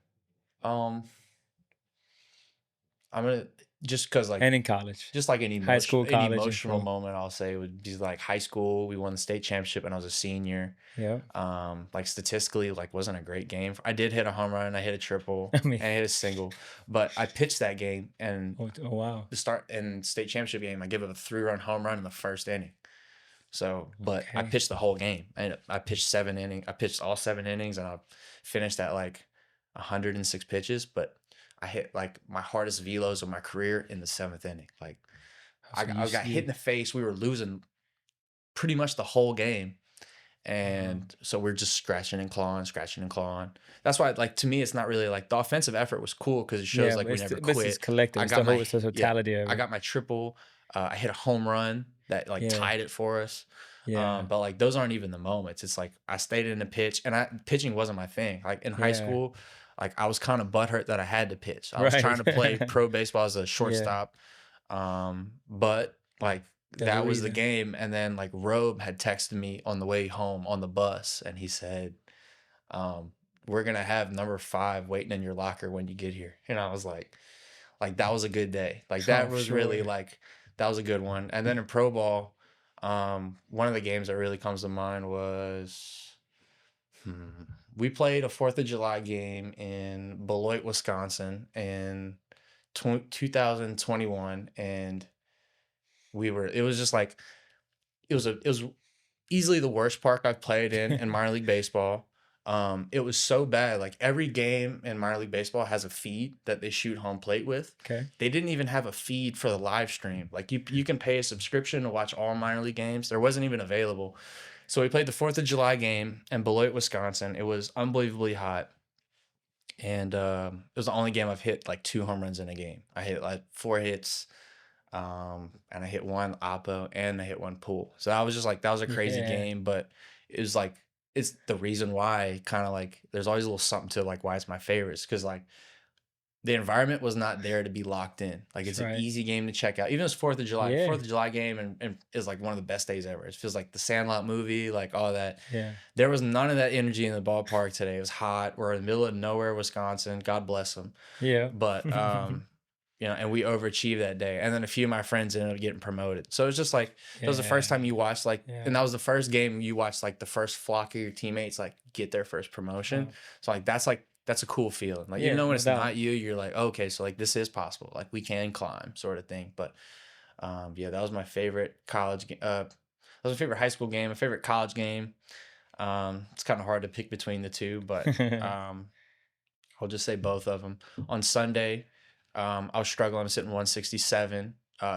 Um, I'm gonna just because like and in college, just like high school, an college, and emotional pro. moment, I'll say would be like high school. We won the state championship when I was a senior. Yeah. Like statistically, like wasn't a great game. I did hit a home run, I hit a triple, I mean, and I hit a single, but I pitched that game and oh wow. the start in state championship game, I gave up a 3-run home run in the first inning. So, but I Okay. pitched the whole game, and I pitched 7 innings. I pitched all 7 innings, and I finished at like 106 pitches. But I hit like my hardest velos of my career in the 7th inning. Like So I got hit in the face. We were losing pretty much the whole game, and so we're just scratching and clawing, scratching and clawing. That's why, like to me, it's not really like the offensive effort was cool because it shows yeah, like but we never but it's quit. collective. I It's got the whole. my It's the yeah, totality of I it. got my triple. I hit a home run that like Yeah. tied it for us. Yeah. But like those aren't even the moments. It's like I stayed in the pitch, and pitching wasn't my thing. Like in high Yeah. school, like I was kind of butthurt that I had to pitch. I was trying Right. to play pro baseball as a Yeah. shortstop, but like There's a that was the reason. game. And then like Robe had texted me on the way home on the bus, and he said, "We're gonna have number 5 waiting in your locker when you get here." And I was like, like that was a good day. Like Oh, that was really sure. like that was a good one. And then in pro ball, one of the games that really comes to mind was we played a 4th of July game in Beloit, Wisconsin in 2021, and it was just like it was easily the worst park I've played in minor league baseball. It was so bad. Like every game in minor league baseball has a feed that they shoot home plate with. Okay. They didn't even have a feed for the live stream. Like you can pay a subscription to watch all minor league games. There wasn't even available. So we played the 4th of July game in Beloit, Wisconsin. It was unbelievably hot. And it was the only game I've hit like 2 home runs in a game. I hit like 4 hits, and I hit 1 oppo and I hit 1 pool. So that was just like that was a crazy Yeah. game, but it was like it's the reason why kind of like there's always a little something to like why it's my favorites because like the environment was not there to be locked in. Like it's That's an right. easy game to check out. Even if it's 4th of July, Yeah. 4th of July game and is like one of the best days ever. It feels like the Sandlot movie, like all that. Yeah. There was none of that energy in the ballpark today. It was hot. We're in the middle of nowhere, Wisconsin. God bless them. Yeah. But you know, and we overachieved that day. And then a few of my friends ended up getting promoted. So it was just like that was the first time you watched like, Yeah. and that was the first game you watched like the first flock of your teammates like get their first promotion. Oh. So like that's a cool feeling. Like Yeah, even though when no it's doubt. not you, you're like, okay, so like this is possible. Like we can climb, sort of thing. But yeah, that was my favorite college game. That was my favorite high school game, my favorite college game. It's kind of hard to pick between the two, but I'll just say both of them. On Sunday, I was struggling. I was hitting 167.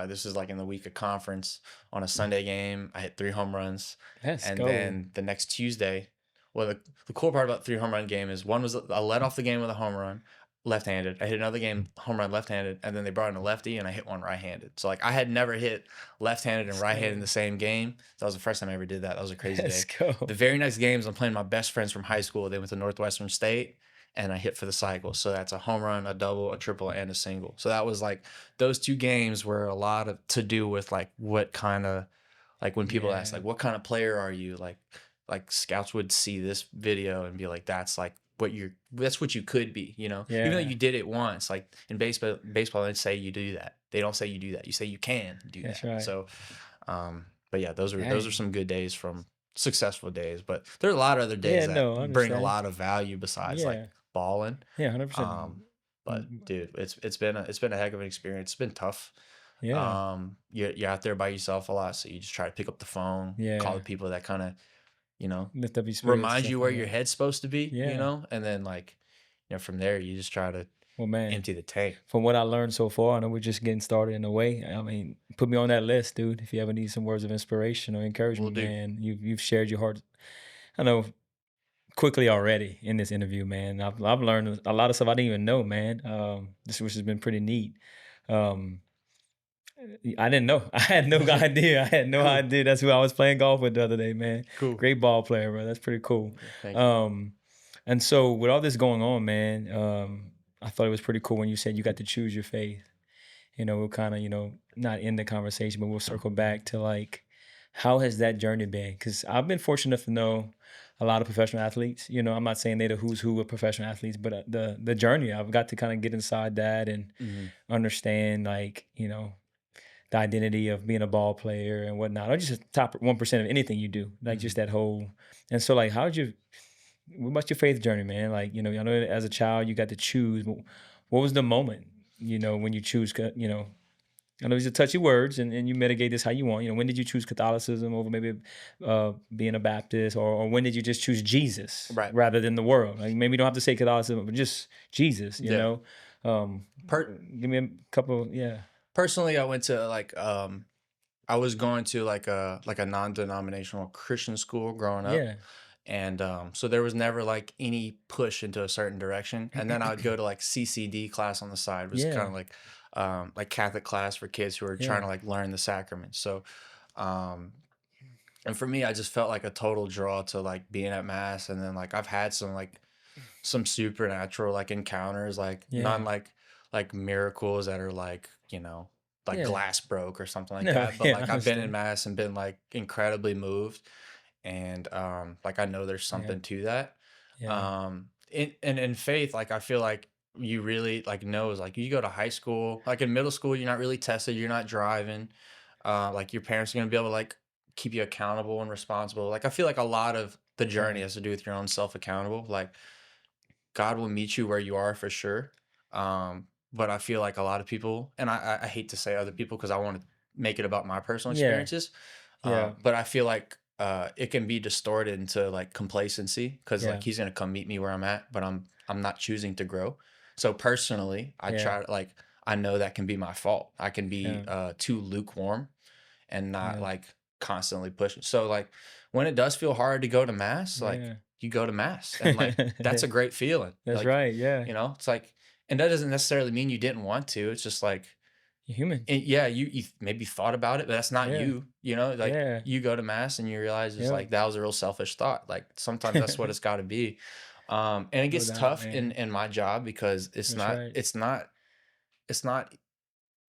This is like in the week of conference. On a Sunday game, I hit 3 home runs. Let's And go. then the next Tuesday, well, the cool part about 3 home run game is one was I led off the game with a home run, left-handed. I hit another game home run left-handed, and then they brought in a lefty, and I hit one right-handed. So like I had never hit left-handed and right-handed in the same game. That was the first time I ever did that. That was a crazy Let's day. go. The very next games, I'm playing my best friends from high school. They went to Northwestern State, and I hit for the cycle. So that's a home run, a double, a triple, and a single. So that was like those 2 games were a lot of to do with like what kind of like when people ask Yeah. like what kind of player are you like scouts would see this video and be like that's like that's what you could be, you know. Even though Yeah. you did it once, like in baseball they say you do that. They don't say you do that. You say you can do That's that. right. So but yeah, those are Dang. some good days from successful days, but there are a lot of other days Yeah, no, I that bring a understand. lot of value besides like Yeah. balling. Yeah, 100%. But dude, it's been a heck of an experience. It's been tough. Yeah. You're out there by yourself a lot, so you just try to pick up the phone, call Yeah. the people that kind of, you know, Lift up your spirits. remind you where your Yeah. head's supposed to be, you Yeah. know, and then like, you know, from there you just try to Well, man, empty the tank. from what I learned so far, I know we're just getting started in a way. I mean, put me on that list, dude. If you ever need some words of inspiration or Will encouragement, do. man, you've shared your heart. I know quickly already in this interview, man. I've learned a lot of stuff I didn't even know, man. This which has been pretty neat. Um, I didn't know. I had no idea. I had no Cool. idea. That's who I was playing golf with the other day, man. Cool. Great ball player, bro. That's pretty cool. Thank you. And so with all this going on, man, I thought it was pretty cool when you said you got to choose your faith. You know, we'll kind of, not end the conversation, but we'll circle back to like, how has that journey been? Because I've been fortunate enough to know a lot of professional athletes. You know, I'm not saying they're the who's who of professional athletes, but the journey, I've got to kind of get inside that and understand, like, the identity of being a ball player and whatnot, or just the top 1% of anything you do, like just that whole. And so, like, what's your faith journey, man? Like, I know as a child you got to choose. What was the moment, when you choose, I know these are touchy words, and you mitigate this how you want. When did you choose Catholicism over maybe being a Baptist, or when did you just choose Jesus rather than the world? Like maybe you don't have to say Catholicism, but just Jesus. You know, give me a couple. Yeah. Personally, I went to like I was going to like a non-denominational Christian school growing up. Yeah. And so there was never like any push into a certain direction. And then I would go to like CCD class on the side, which is kind of like Catholic class for kids who are trying to like learn the sacraments. So and for me, I just felt like a total draw to like being at mass. And then like I've had some supernatural like encounters, like non like miracles that are like, like glass broke or something like that. But like I've been in mass and been like incredibly moved. And like I know there's something to that. In faith, like I feel like you really like knows like you go to high school, like in middle school, you're not really tested, you're not driving. Like your parents are gonna be able to like keep you accountable and responsible. Like I feel like a lot of the journey Right. has to do with your own self accountable. Like God will meet you where you are for sure. But I feel like a lot of people, and I hate to say other people because I want to make it about my personal Yeah. experiences. Yeah. But I feel like it can be distorted into like complacency because Yeah. like he's gonna come meet me where I'm at, but I'm not choosing to grow. So personally, I Yeah. try to like I know that can be my fault. I can be Yeah. too lukewarm and not Yeah. like constantly pushing. So like when it does feel hard to go to mass, like Yeah. you go to mass and like that's a great feeling. That's Like, right. Yeah. it's like, and that doesn't necessarily mean you didn't want to. It's just like, You're human. yeah, you maybe thought about it, but that's not Yeah. you, like Yeah. you go to mass and you realize it's Yep. like that was a real selfish thought. Like sometimes that's what it's got to be. And it No gets doubt, tough man. in my job because That's right. it's not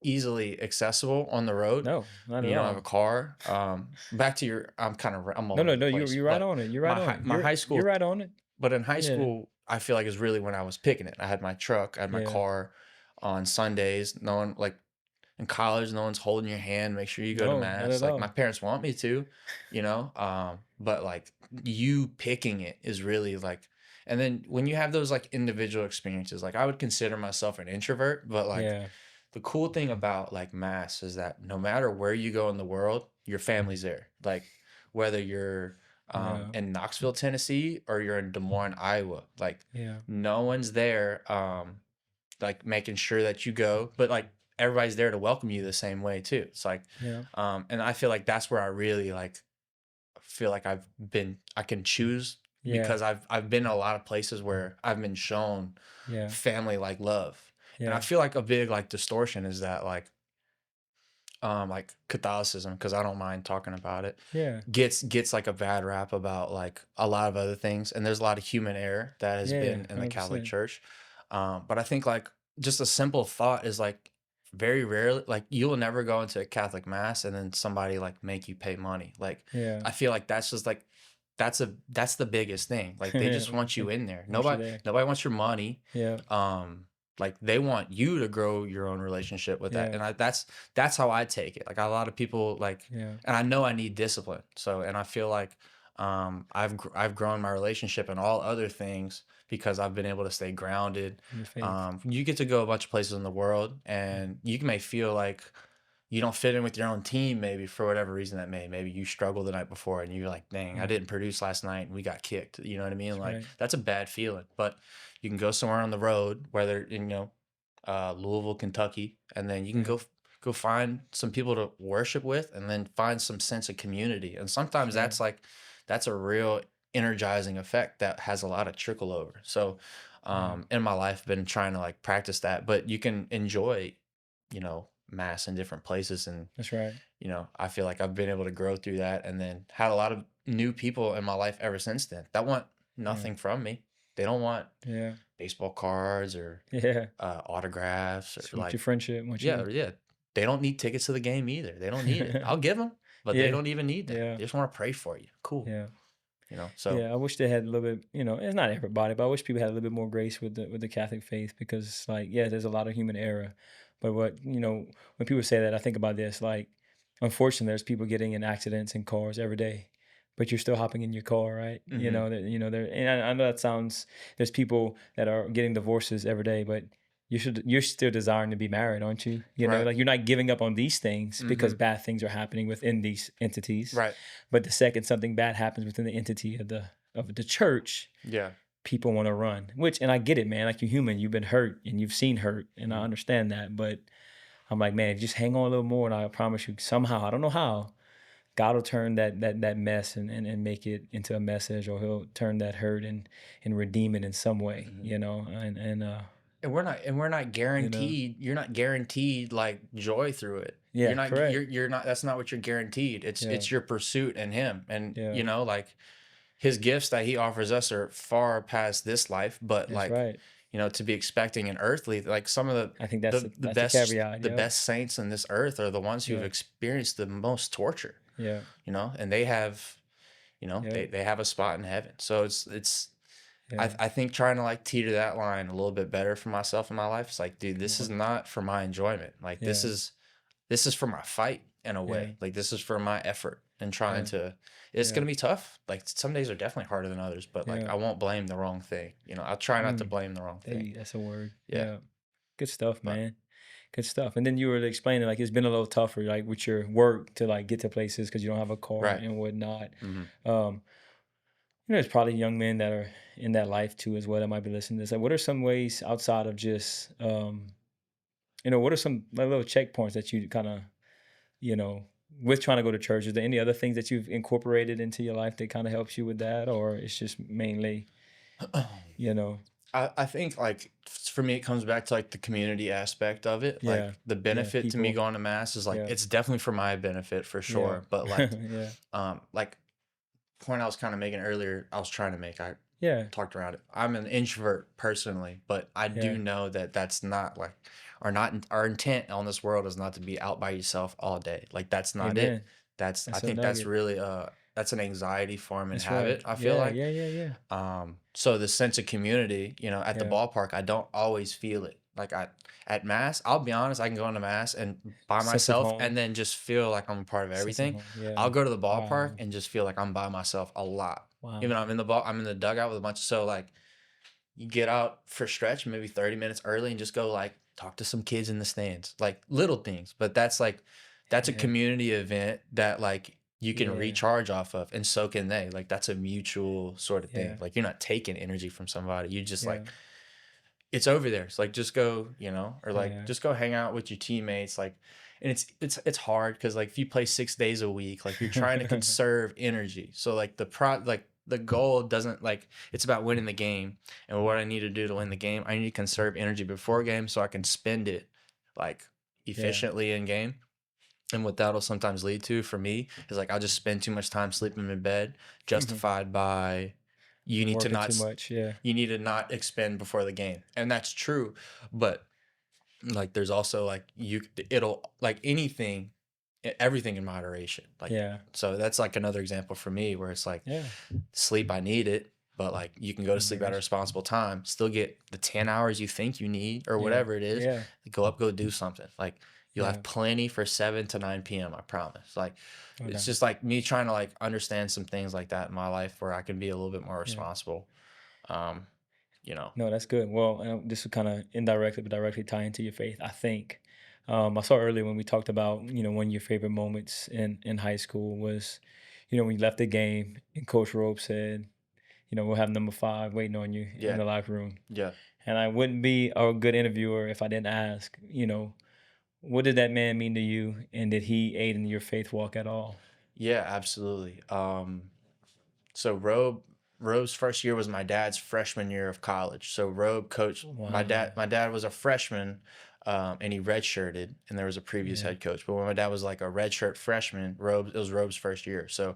easily accessible on the road No, not when at you don't have a all. car. Back to your, I'm all No, over no, the no. place, You're right but on it. You're right on it. my high You're school, right on it. but in high Yeah. school, I feel like is really when I was picking it. I had my truck, I had my Yeah. car on Sundays. No one like in college, no one's holding your hand. Make sure you go to No, not mass. at Like my all. parents want me to, but like you picking it is really like. And then when you have those like individual experiences, like I would consider myself an introvert, but like Yeah. the cool thing about like mass is that no matter where you go in the world, your family's there. Like whether you're Yeah. in Knoxville, Tennessee, or you're in Des Moines, Iowa, like Yeah. no one's there, like making sure that you go, but like everybody's there to welcome you the same way too. It's like, Yeah. and I feel like that's where I really like feel like I can choose Yeah. because I've been in a lot of places where I've been shown Yeah. family like love. And I Yeah. feel like a big like distortion is that like Catholicism, because I don't mind talking about it, Yeah. gets like a bad rap about like a lot of other things. And there's a lot of human error that has Yeah. been in the Catholic 100%. Church. But I think like just a simple thought is like very rarely like you will never go into a Catholic mass and then somebody like make you pay money. Like Yeah. I feel like that's just like that's the biggest thing. Like they just want you in there. Once you're there. Nobody wants your money. Yeah. Like they want you to grow your own relationship with that. Yeah. And that's how I take it. Like a lot of people like, Yeah. and I know I need discipline. So, and I feel like I've grown my relationship and all other things because I've been able to stay grounded. In your faith. You get to go a bunch of places in the world and you may feel like you don't fit in with your own team, maybe for whatever reason maybe you struggled the night before and you're like, dang, I Yeah. didn't produce last night and we got kicked. You know what I mean? That's Like right. that's a bad feeling, but you can go somewhere on the road, whether Louisville, Kentucky, and then you can Yeah. go find some people to worship with, and then find some sense of community. And sometimes That's right. that's a real energizing effect that has a lot of trickle over. So, Yeah. in my life, I've been trying to like practice that, but you can enjoy, mass in different places, and That's right. I feel like I've been able to grow through that, and then had a lot of new people in my life ever since then that want Yeah. nothing from me. They don't want Yeah. baseball cards or Yeah. autographs Just or want like your friendship. Want yeah you. yeah they don't need tickets to the game either. They don't need it. I'll give them, but they Yeah. don't even need that. Yeah. They just want to pray for you. Cool. Yeah. So Yeah, I wish they had a little bit, it's not everybody, but I wish people had a little bit more grace with the Catholic faith because it's like, yeah, there's a lot of human error. But when people say that, I think about this, like, unfortunately, there's people getting in accidents in cars every day, but you're still hopping in your car, right? mhm, There, and I know that sounds, there's people that are getting divorces every day, but you're still desiring to be married, aren't you? right. Like you're not giving up on these things because hmm bad things are happening within these entities. right. But the second something bad happens within the entity of the church, Yeah. people want to run. And I get it, man. Like you're human, you've been hurt and you've seen hurt, and I mhm, understand that. But I'm like, man, just hang on a little more, and I promise you, somehow, I don't know how, God will turn that mess and make it into a message, or He'll turn that hurt and redeem it in some way, mhm. and And we're not you know, guaranteed. You're not guaranteed like joy through it. yeah, correct, You're not. That's not what you're guaranteed. yeah, It's your pursuit in Him, and yeah, like His gifts that He offers us are far past this life. But that's like right. to be expecting an earthly, like some of I think that's that's a caveat. the Yep. best saints in this earth are the ones who've Yeah. experienced the most torture. Yeah. And they have Yeah. they have a spot in heaven. So it's Yeah. I think trying to like teeter that line a little bit better for myself in my life. It's like, dude, this is Well, not for my enjoyment. Like yeah. this is for my fight in a Yeah. way. Like this is for my effort and trying Yeah. to. It's Yeah. gonna be tough. Like some days are definitely harder than others, but like Yeah. I won't blame the wrong thing. I'll try not to Mm. blame the wrong thing. That's a word. Yeah, Yeah. Good stuff, but man. Good stuff. And then you were explaining like it's been a little tougher, like with your work to like get to places because you don't have a car right. and whatnot. Hmm. Um, there's probably young men that are in that life too as well that might be listening to this. Like, what are some ways outside of just, what are some like, little checkpoints that you kind of, you know, with trying to go to church? Is there any other things that you've incorporated into your life that kind of helps you with that, or it's just mainly, you know, I think like for me it comes back to like the community aspect of it. yeah, Like the yeah, benefit to me people, going to mass is like yeah, it's definitely for my benefit for yeah, sure. But like yeah, like point I was kind of making earlier, I was trying to make. I yeah, talked around it. I'm an introvert personally, but I yeah. do know that that's not like our intent on this world is not to be out by yourself all day. Like that's not it. Amen. I That's a think that's nugget. really that's an anxiety form and That's right. habit, I feel Yeah, like. yeah, yeah, yeah, So the sense of community, at the yeah. ballpark, I don't always feel it. Like at mass, I'll be honest, I can go into mass and by Sense of myself home. and then just feel like I'm a part of Sense of everything. home. Yeah. I'll go to the ballpark Wow. and just feel like I'm by myself a lot. Wow. Even though I'm in the dugout with a bunch of, so like you get out for stretch maybe 30 minutes early and just go like talk to some kids in the stands. Like little things, but that's a Yeah. community event that like you can Yeah. recharge off of and so can they. Like that's a mutual sort of thing. Yeah. Like you're not taking energy from somebody. You just Yeah. like it's over there. It's like just go, or like Yeah. just go hang out with your teammates. Like, and it's hard because like if you play 6 days a week, like you're trying to conserve energy. So like the goal doesn't like it's about winning the game. And what I need to do to win the game, I need to conserve energy before game so I can spend it like Yeah. efficiently in game. And what that'll sometimes lead to for me is like I'll just spend too much time sleeping in bed, justified by you need to Working not too much. Yeah. you need to not expend before the game. And that's true. But like there's also like it'll like anything everything in moderation. Like Yeah. so that's like another example for me where it's like Yeah. sleep I need it, but like you can go to sleep at a Moderation. responsible time, still get the 10 hours you think you need or Yeah. whatever it is. Yeah. Go do something. Like you'll Yeah. have plenty for 7 to 9 p.m. I promise. Like Okay. it's just like me trying to like understand some things like that in my life where I can be a little bit more Yeah. responsible. Um, you know. No, that's good. Well, this will kind of indirectly but directly tie into your faith, I think. I saw earlier when we talked about, one of your favorite moments in high school was, when you left the game and Coach Rope said, we'll have number 5 waiting on you in Yeah. the locker room. Yeah. And I wouldn't be a good interviewer if I didn't ask, what did that man mean to you? And did he aid in your faith walk at all? Yeah, absolutely. So Robe's first year was my dad's freshman year of college. So Robe coached Wow. my dad was a freshman, and he redshirted, and there was a previous Yeah. head coach. But when my dad was like a redshirt freshman, it was Robe's first year. So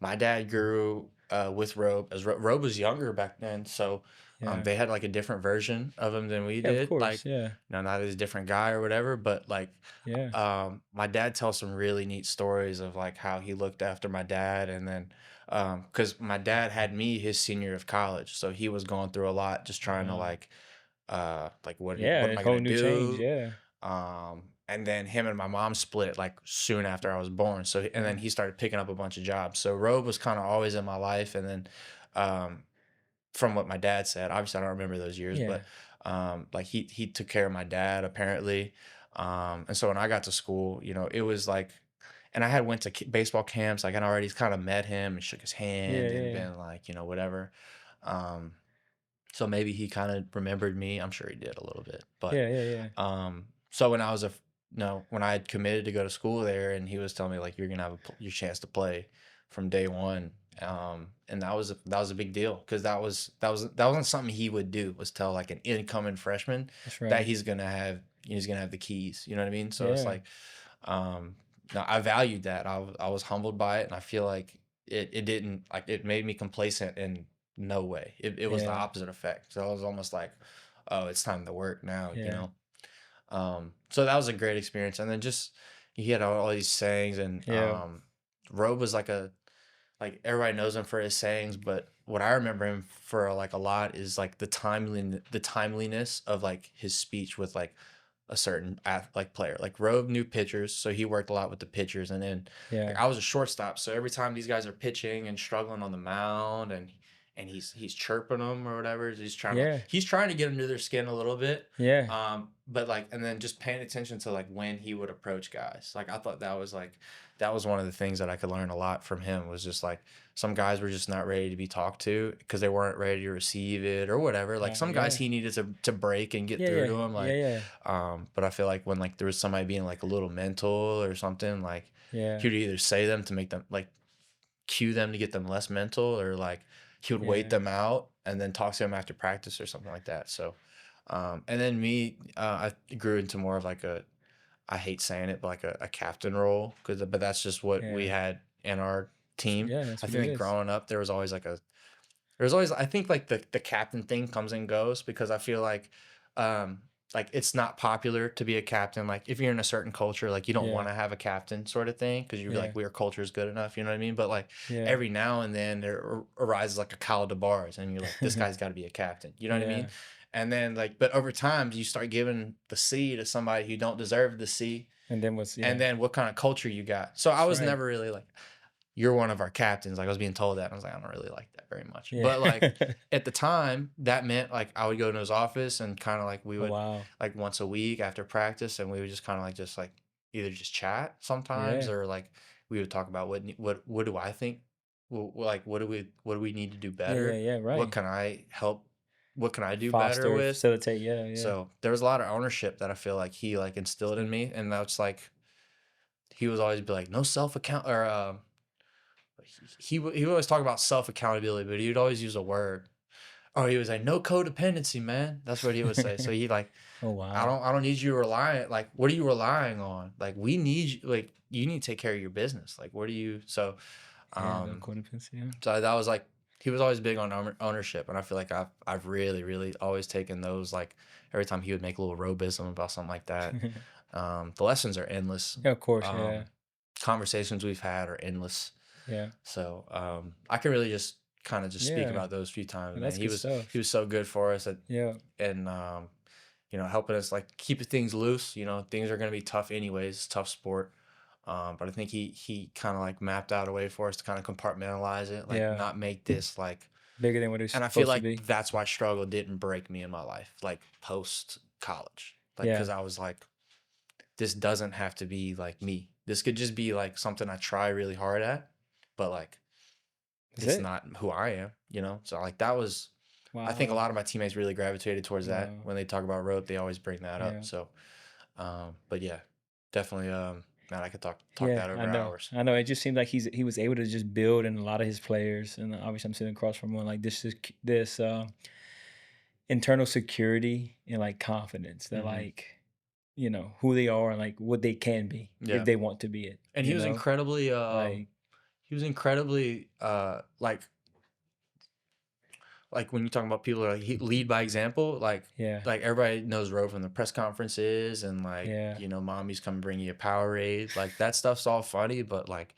my dad grew with Robe as Robe was younger back then. So Yeah. they had like a different version of him than we Yeah, of did. Like, course. Yeah. not as a different guy or whatever, but like Yeah. my dad tells some really neat stories of like how he looked after my dad and then because my dad had me his senior of college, so he was going through a lot just trying to Wow. like Yeah, what am a I whole gonna new change. do. Yeah. And then him and my mom split like soon after I was born, so and then Yeah. he started picking up a bunch of jobs, so Robe was kind of always in my life. And then um from what my dad said. Obviously, I don't remember those years, Yeah. but like he took care of my dad apparently. And so when I got to school, it was like, and I had went to baseball camps. Like I'd already kind of met him and shook his Yeah. hand and Yeah. been like, whatever. Um, so maybe he kind of remembered me. I'm sure he did a little bit, but Yeah. Yeah. Yeah. so when I was no, when I had committed to go to school there, and he was telling me like you're gonna have your chance to play from day one, and that was a big deal because that wasn't something he would do, was tell like an incoming freshman That's that right. he's gonna have the keys. You know what I mean? So it's Yeah. like, um, no, I valued that. I was humbled by it, and I feel like it didn't like it made me complacent in no way. It was the Yeah. opposite effect. So I was almost like, oh, it's time to work now. Yeah. So that was a great experience. And then just he had all these sayings, and Yeah. Robe was like everybody knows him for his sayings, but what I remember him for like a lot is like the timeliness of like his speech with like a certain like player. Like Rove knew pitchers, so he worked a lot with the pitchers. And then Yeah. like I was a shortstop, so every time these guys are pitching and struggling on the mound, and he's chirping them or whatever, he's trying to get under their skin a little bit. Yeah. But like, and then just paying attention to like when he would approach guys. Like I thought that was one of the things that I could learn a lot from him, was just like some guys were just not ready to be talked to because they weren't ready to receive it or whatever. Like some guys he needed to break and get through to him. Like, but I feel like when like there was somebody being like a little mental or something, like he would either say them to make them like cue them to get them less mental, or like he would wait them out and then talk to them after practice or something like that. So, and then me, I grew into more of like I hate saying it, but like a captain role, but that's just what we had in our team. Yeah, that's I what think it like is. growing up, there was always I think like the captain thing comes and goes, because I feel like it's not popular to be a captain. Like if you're in a certain culture, like you don't want to have a captain sort of thing, because you're like, your culture is good enough, you know what I mean? But like every now and then there arises like a Kyle DeBars, and you're like, this guy's got to be a captain, you know what I mean? And then like, but over time you start giving the C to somebody who don't deserve the C. And then and then what kind of culture you got. So I was never really like, you're one of our captains. Like I was being told that, and I was like, I don't really like that very much. But like at the time, that meant like I would go to his office, and kind of like we would like once a week after practice, and we would just kind of like either just chat sometimes, or like we would talk about what do I think, like what do we need to do better? Right. What can I help? What can I do Foster, better with? facilitate, So there was a lot of ownership that I feel like he like instilled in me, and that's like he was always be like, no self account, or he would always talk about self accountability, but he would always use a word. Or he was like, no codependency, man. That's what he would say. So he like, oh wow, I don't need you to rely. Like, what are you relying on? Like, we need you. Like, you need to take care of your business. Like, what are you? So, no codependency. So that was like, he was always big on ownership, and I feel like I've really really always taken those. Like every time he would make a little robism about something like that, the lessons are endless. Yeah, of course, Conversations we've had are endless. Yeah. So I can really just kind of just speak about those few times. Man, he was so good for us. And you know, helping us like keep things loose. You know, things are gonna be tough anyways. It's a tough sport. But I think he kind of like mapped out a way for us to kind of compartmentalize it, like not make this like bigger than what it's and I supposed feel to be. like that's why struggle didn't break me in my life, like post college, like because I was like, this doesn't have to be like me. This could just be like something I try really hard at, but like it's not who I am, you know? So like that was, I think a lot of my teammates really gravitated towards that. When they talk about rope, they always bring that up. So, but yeah, definitely, man, I could talk that over hours. I know. It just seemed like he was able to just build in a lot of his players, and obviously I'm sitting across from one like this internal security and like confidence that like, you know, who they are and like what they can be if they want to be it. And he was incredibly like when you're talking about people like he lead by example, like everybody knows Roe from the press conferences, and like you know, mommy's come bring you a Powerade, like that stuff's all funny, but like,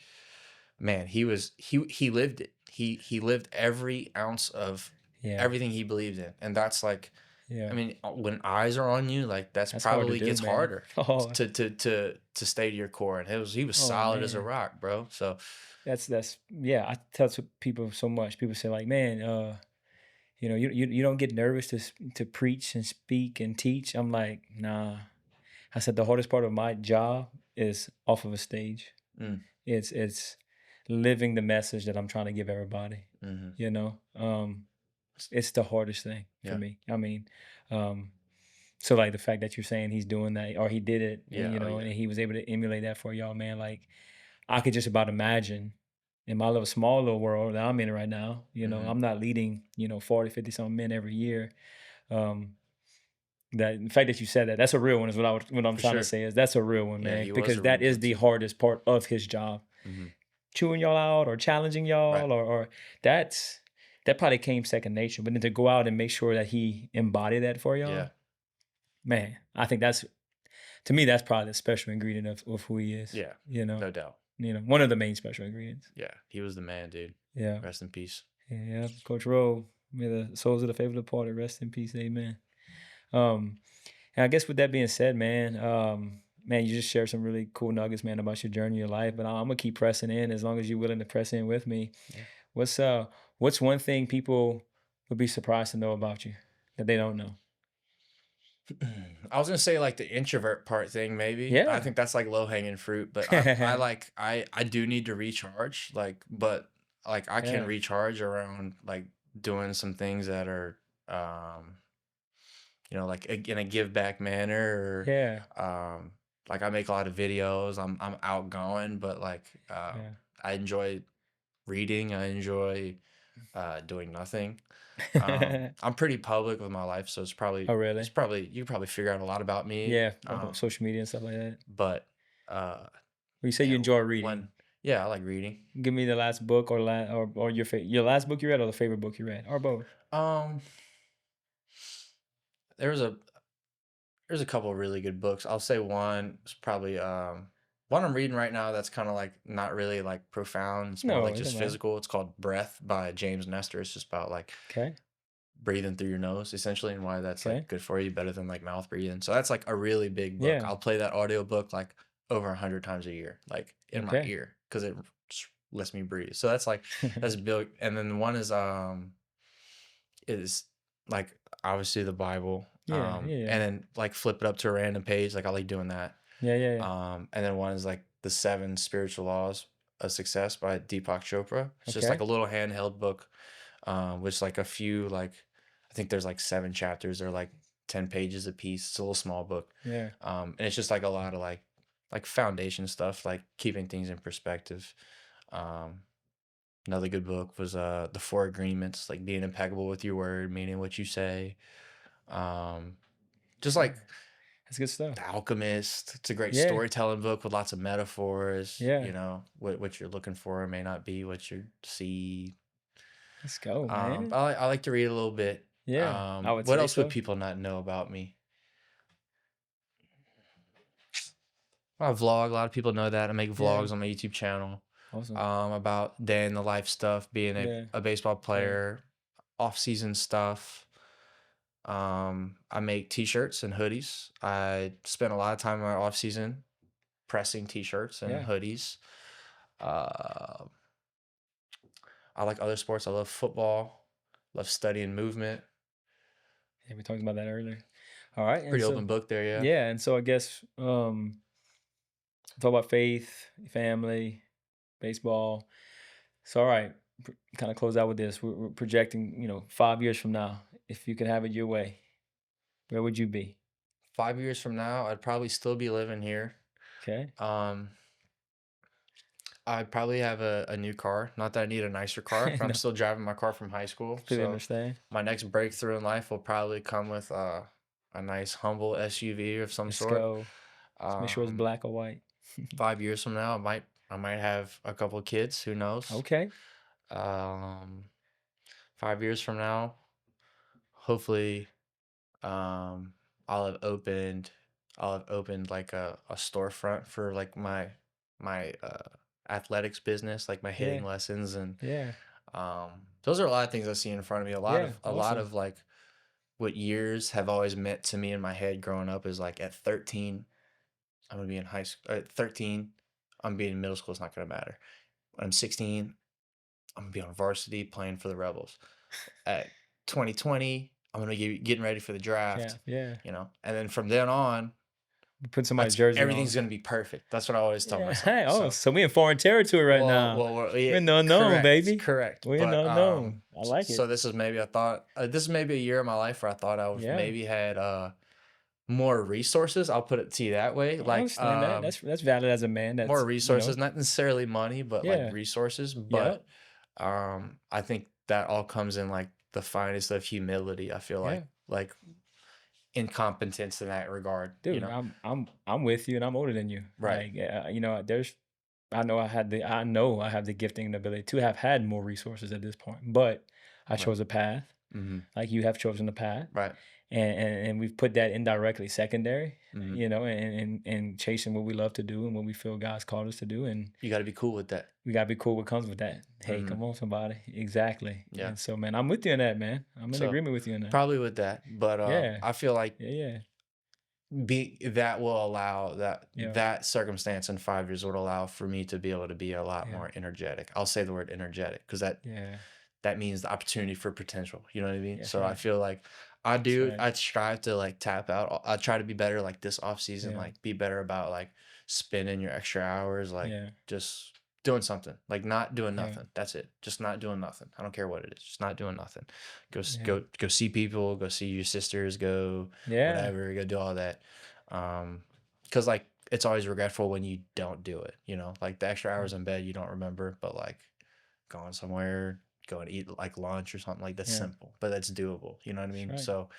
man, he lived it. He lived every ounce of everything he believed in, and that's like, I mean, when eyes are on you, like that's probably gets harder to stay to your core, and he was solid as a rock, bro. So that's I tell people so much. People say like, man, you know, you don't get nervous to preach and speak and teach. I'm like, nah. I said the hardest part of my job is off of a stage. It's living the message that I'm trying to give everybody. You know, it's the hardest thing for me. I mean, so like the fact that you're saying he's doing that, or he did it, and, you know, and he was able to emulate that for y'all, man. Like I could just about imagine in my small little world that I'm in right now, you know, I'm not leading, you know, 40, 50 some men every year. That the fact that you said that, that's a real one is what I'm trying to say is that's a real one, man, because that is the hardest part of his job. Chewing y'all out or challenging y'all or that probably came second nature, but then to go out and make sure that he embodied that for y'all, man, I think to me, that's probably the special ingredient of who he is. Yeah. You know, no doubt. You know, one of the main special ingredients. Yeah. He was the man, dude. Yeah. Rest in peace. Yeah, Coach Rowe. May the souls of the faithful departed rest in peace. Amen. Um, and I guess with that being said, man, you just shared some really cool nuggets, man, about your journey, your life. But I'm gonna keep pressing in as long as you're willing to press in with me. Yeah. What's one thing people would be surprised to know about you that they don't know? I was gonna say like the introvert part thing, maybe. I Yeah. think that's like low hanging fruit, but I do need to recharge, like, but like I can Yeah. recharge around like doing some things that are, um, like in a give back manner, Yeah. or like I make a lot of videos. I'm outgoing, but like Yeah. I enjoy reading. I enjoy doing nothing. I'm pretty public with my life, so Oh, it's really? probably you can probably figure out a lot about me. Yeah, about social media and stuff like that. But uh, Well, you say you yeah, enjoy reading. when yeah, I like reading. Give me the last book or your last book you read or the favorite book you read or both. Um, there was a there's a couple of really good books. I'll say one is probably one I'm reading right now that's kind of like not really like profound. It's more No, like it don't just matter. physical. It's called Breath by James Nestor. It's just about like Okay. breathing through your nose essentially, and why that's like Okay. good for you, better than like mouth breathing. So that's like a really big book. Yeah. I'll play that audiobook like over 100 times a year, like in my Okay. ear, because it just lets me breathe. So that's like that's big. And then one is like obviously the Bible. Yeah. Yeah. And then like flip it up to a random page. Like I like doing that. Yeah. Yeah. Yeah. And then one is like the 7 Spiritual Laws of Success by Deepak Chopra. It's just like Okay. a little handheld book, which like a few like I think there's like 7 chapters. They're like 10 pages a piece. It's a little small book. Yeah. And it's just like a lot of like foundation stuff, like keeping things in perspective. Um, Another good book was The 4 Agreements, like being impeccable with your word, meaning what you say. Um, just like That's good stuff. The Alchemist. It's a great Yeah. storytelling book with lots of metaphors. Yeah. What you're looking for may not be what you see. Let's go, man. I like to read a little bit. Yeah. I would What say else would so. people not know about me? I vlog. A lot of people know that. I make Yeah. vlogs on my YouTube channel. Awesome. About day in the life stuff, being Yeah. a baseball Yeah. player, off season stuff. I make t-shirts and hoodies. I spend a lot of time in my off season pressing t-shirts and Yeah. hoodies. Uh, I like other sports. I love football. Love studying movement. Yeah. We talked about that earlier. All right. And Pretty so open book there, yeah. yeah. And so I guess talk about faith, family, baseball. So all right. Kind of close out with this. We're projecting, 5 years from now, if you could have it your way, where would you be? 5 years from now, I'd probably still be living here. Okay. Um, I'd probably have a new car. Not that I need a nicer car, but I'm No, still driving my car from high school. completely So understand. my next breakthrough in life will probably come with a nice humble SUV of some Let's sort. go. Let's make sure it's Um, black or white. 5 years from now, I might have a couple of kids. Who knows? Okay. Um, 5 years from now, hopefully, um, I'll have opened like a storefront for like my athletics business, like my hitting Yeah. lessons, and Yeah. those are a lot of things I see in front of me. Yeah. A lot Awesome. of like what years have always meant to me in my head growing up is like at 13, I'm gonna be in high school. At 13, I'm being in middle school. It's not gonna matter. When I'm 16, I'm gonna be on varsity playing for the Rebels. At 2020, I'm gonna be getting ready for the Yeah. draft. Yeah. And then from then on, Put somebody's that's jersey everything's on. gonna be perfect. That's what I always tell Yeah. myself. Hey, oh, So, so we in foreign territory right now. yeah, We're in the unknown, correct, baby. correct. We're in But the unknown. I like so it. this is maybe this is maybe a year of my life where I thought I would Yeah. maybe had more resources. I'll put it to you that way. I Like understand that. That's valid as a man. more That's resources, not necessarily money, but like yeah. resources. But Yep. I think that all comes in like the finest of humility. I feel Yeah. like incompetence in that regard. Dude, I'm with you and I'm older than you. Right. Like, I know I have the gifting and ability to have had more resources at this point, but I Right. chose a path. Mm-hmm. Like you have chosen a path. Right. and we've put that indirectly secondary, you know, and chasing what we love to do and what we feel God's called us to do, and You got to be cool with that. we gotta be cool what comes with that. Hey, come on, somebody, exactly. Yeah. And so, man, I'm with you on that, man. I'm in agreement with you on that. Probably with that, but Yeah. I feel like Yeah. that will allow Yeah. that circumstance in 5 years would allow for me to be able to be a lot Yeah. more energetic. I'll say the word energetic because that means the opportunity for potential. You know what I mean? That's So I right. feel like I do. right. I strive to like tap out. I try to be better like this off season. Yeah. Like be better about like spending your extra hours. Like Yeah. just doing something. Like not doing Yeah. nothing. That's it. Just not doing nothing. I don't care what it is. Just not doing nothing. Go Yeah. go see people. Go see your sisters. Go Yeah. whatever. Go do all that. Because like it's always regretful when you don't do it. You know, like the extra hours in bed you don't remember, but like going somewhere, go and eat like lunch or something like that's Yeah. simple, but that's doable. You know what I mean? right. So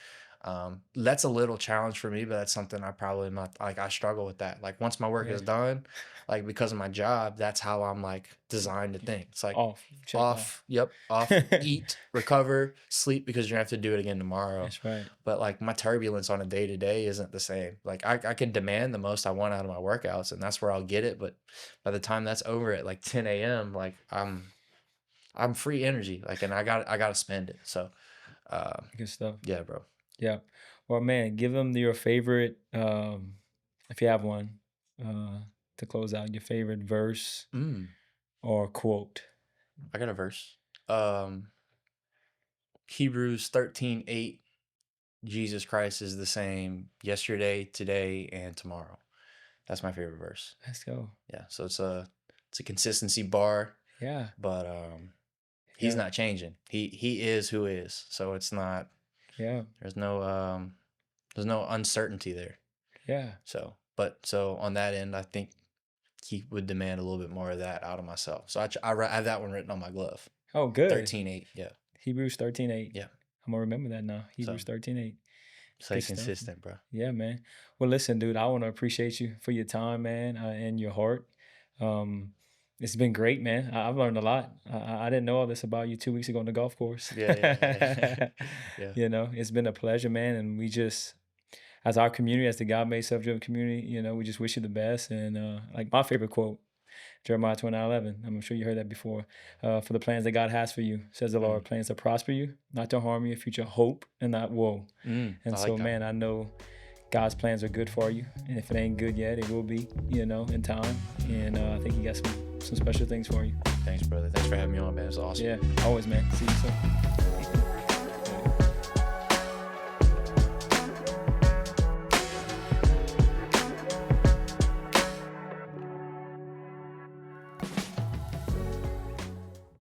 that's a little challenge for me, but that's something I probably not like. I struggle with that. Like once my work Yeah. is done, like because of my job, that's how I'm like designed to think. It's like Off. Check off, yep, off, eat, recover, sleep because you're gonna have to do it again tomorrow. That's right. But like my turbulence on a day to day isn't the same. Like I can demand the most I want out of my workouts, and that's where I'll get it. But by the time that's over at like 10 a.m., like I'm free energy, like, and I gotta spend it. So, Good stuff. yeah, bro. Yeah. Well, man, give them your favorite, if you have one, to close out, your favorite verse or quote. I got a verse. Hebrews 13:8. Jesus Christ is the same yesterday, today, and tomorrow. That's my favorite verse. Let's go. Yeah. So it's a consistency bar, Yeah. but he's Yeah. not changing. He is who is. So it's not. Yeah. There's no uncertainty there. Yeah. So on that end, I think he would demand a little bit more of that out of myself. So I have that one written on my glove. Oh, good. 13:8. Yeah. Hebrews 13:8. Yeah. I'm gonna remember that now. Hebrews 13:8. Stay Good stuff. consistent, bro. Yeah, man. Well, listen, dude, I want to appreciate you for your time, man, and your heart. It's been great, man. I've learned a lot. I didn't know all this about you 2 weeks ago on the golf course. Yeah. You know, it's been a pleasure, man. And we just, as our community, as the God Made Self-Driven community, you know, we just wish you the best. And like my favorite quote, Jeremiah 29:11. I'm sure you heard that before. For the plans that God has for you, says the Lord, plans to prosper you, not to harm you, future hope and not woe. And so, man, I know God's plans are good for you. And if it ain't good yet, it will be, you know, in time. And I think He got some special things for you. Thanks, brother. Thanks for having me on, man. It's awesome. Yeah, always, man. See you soon.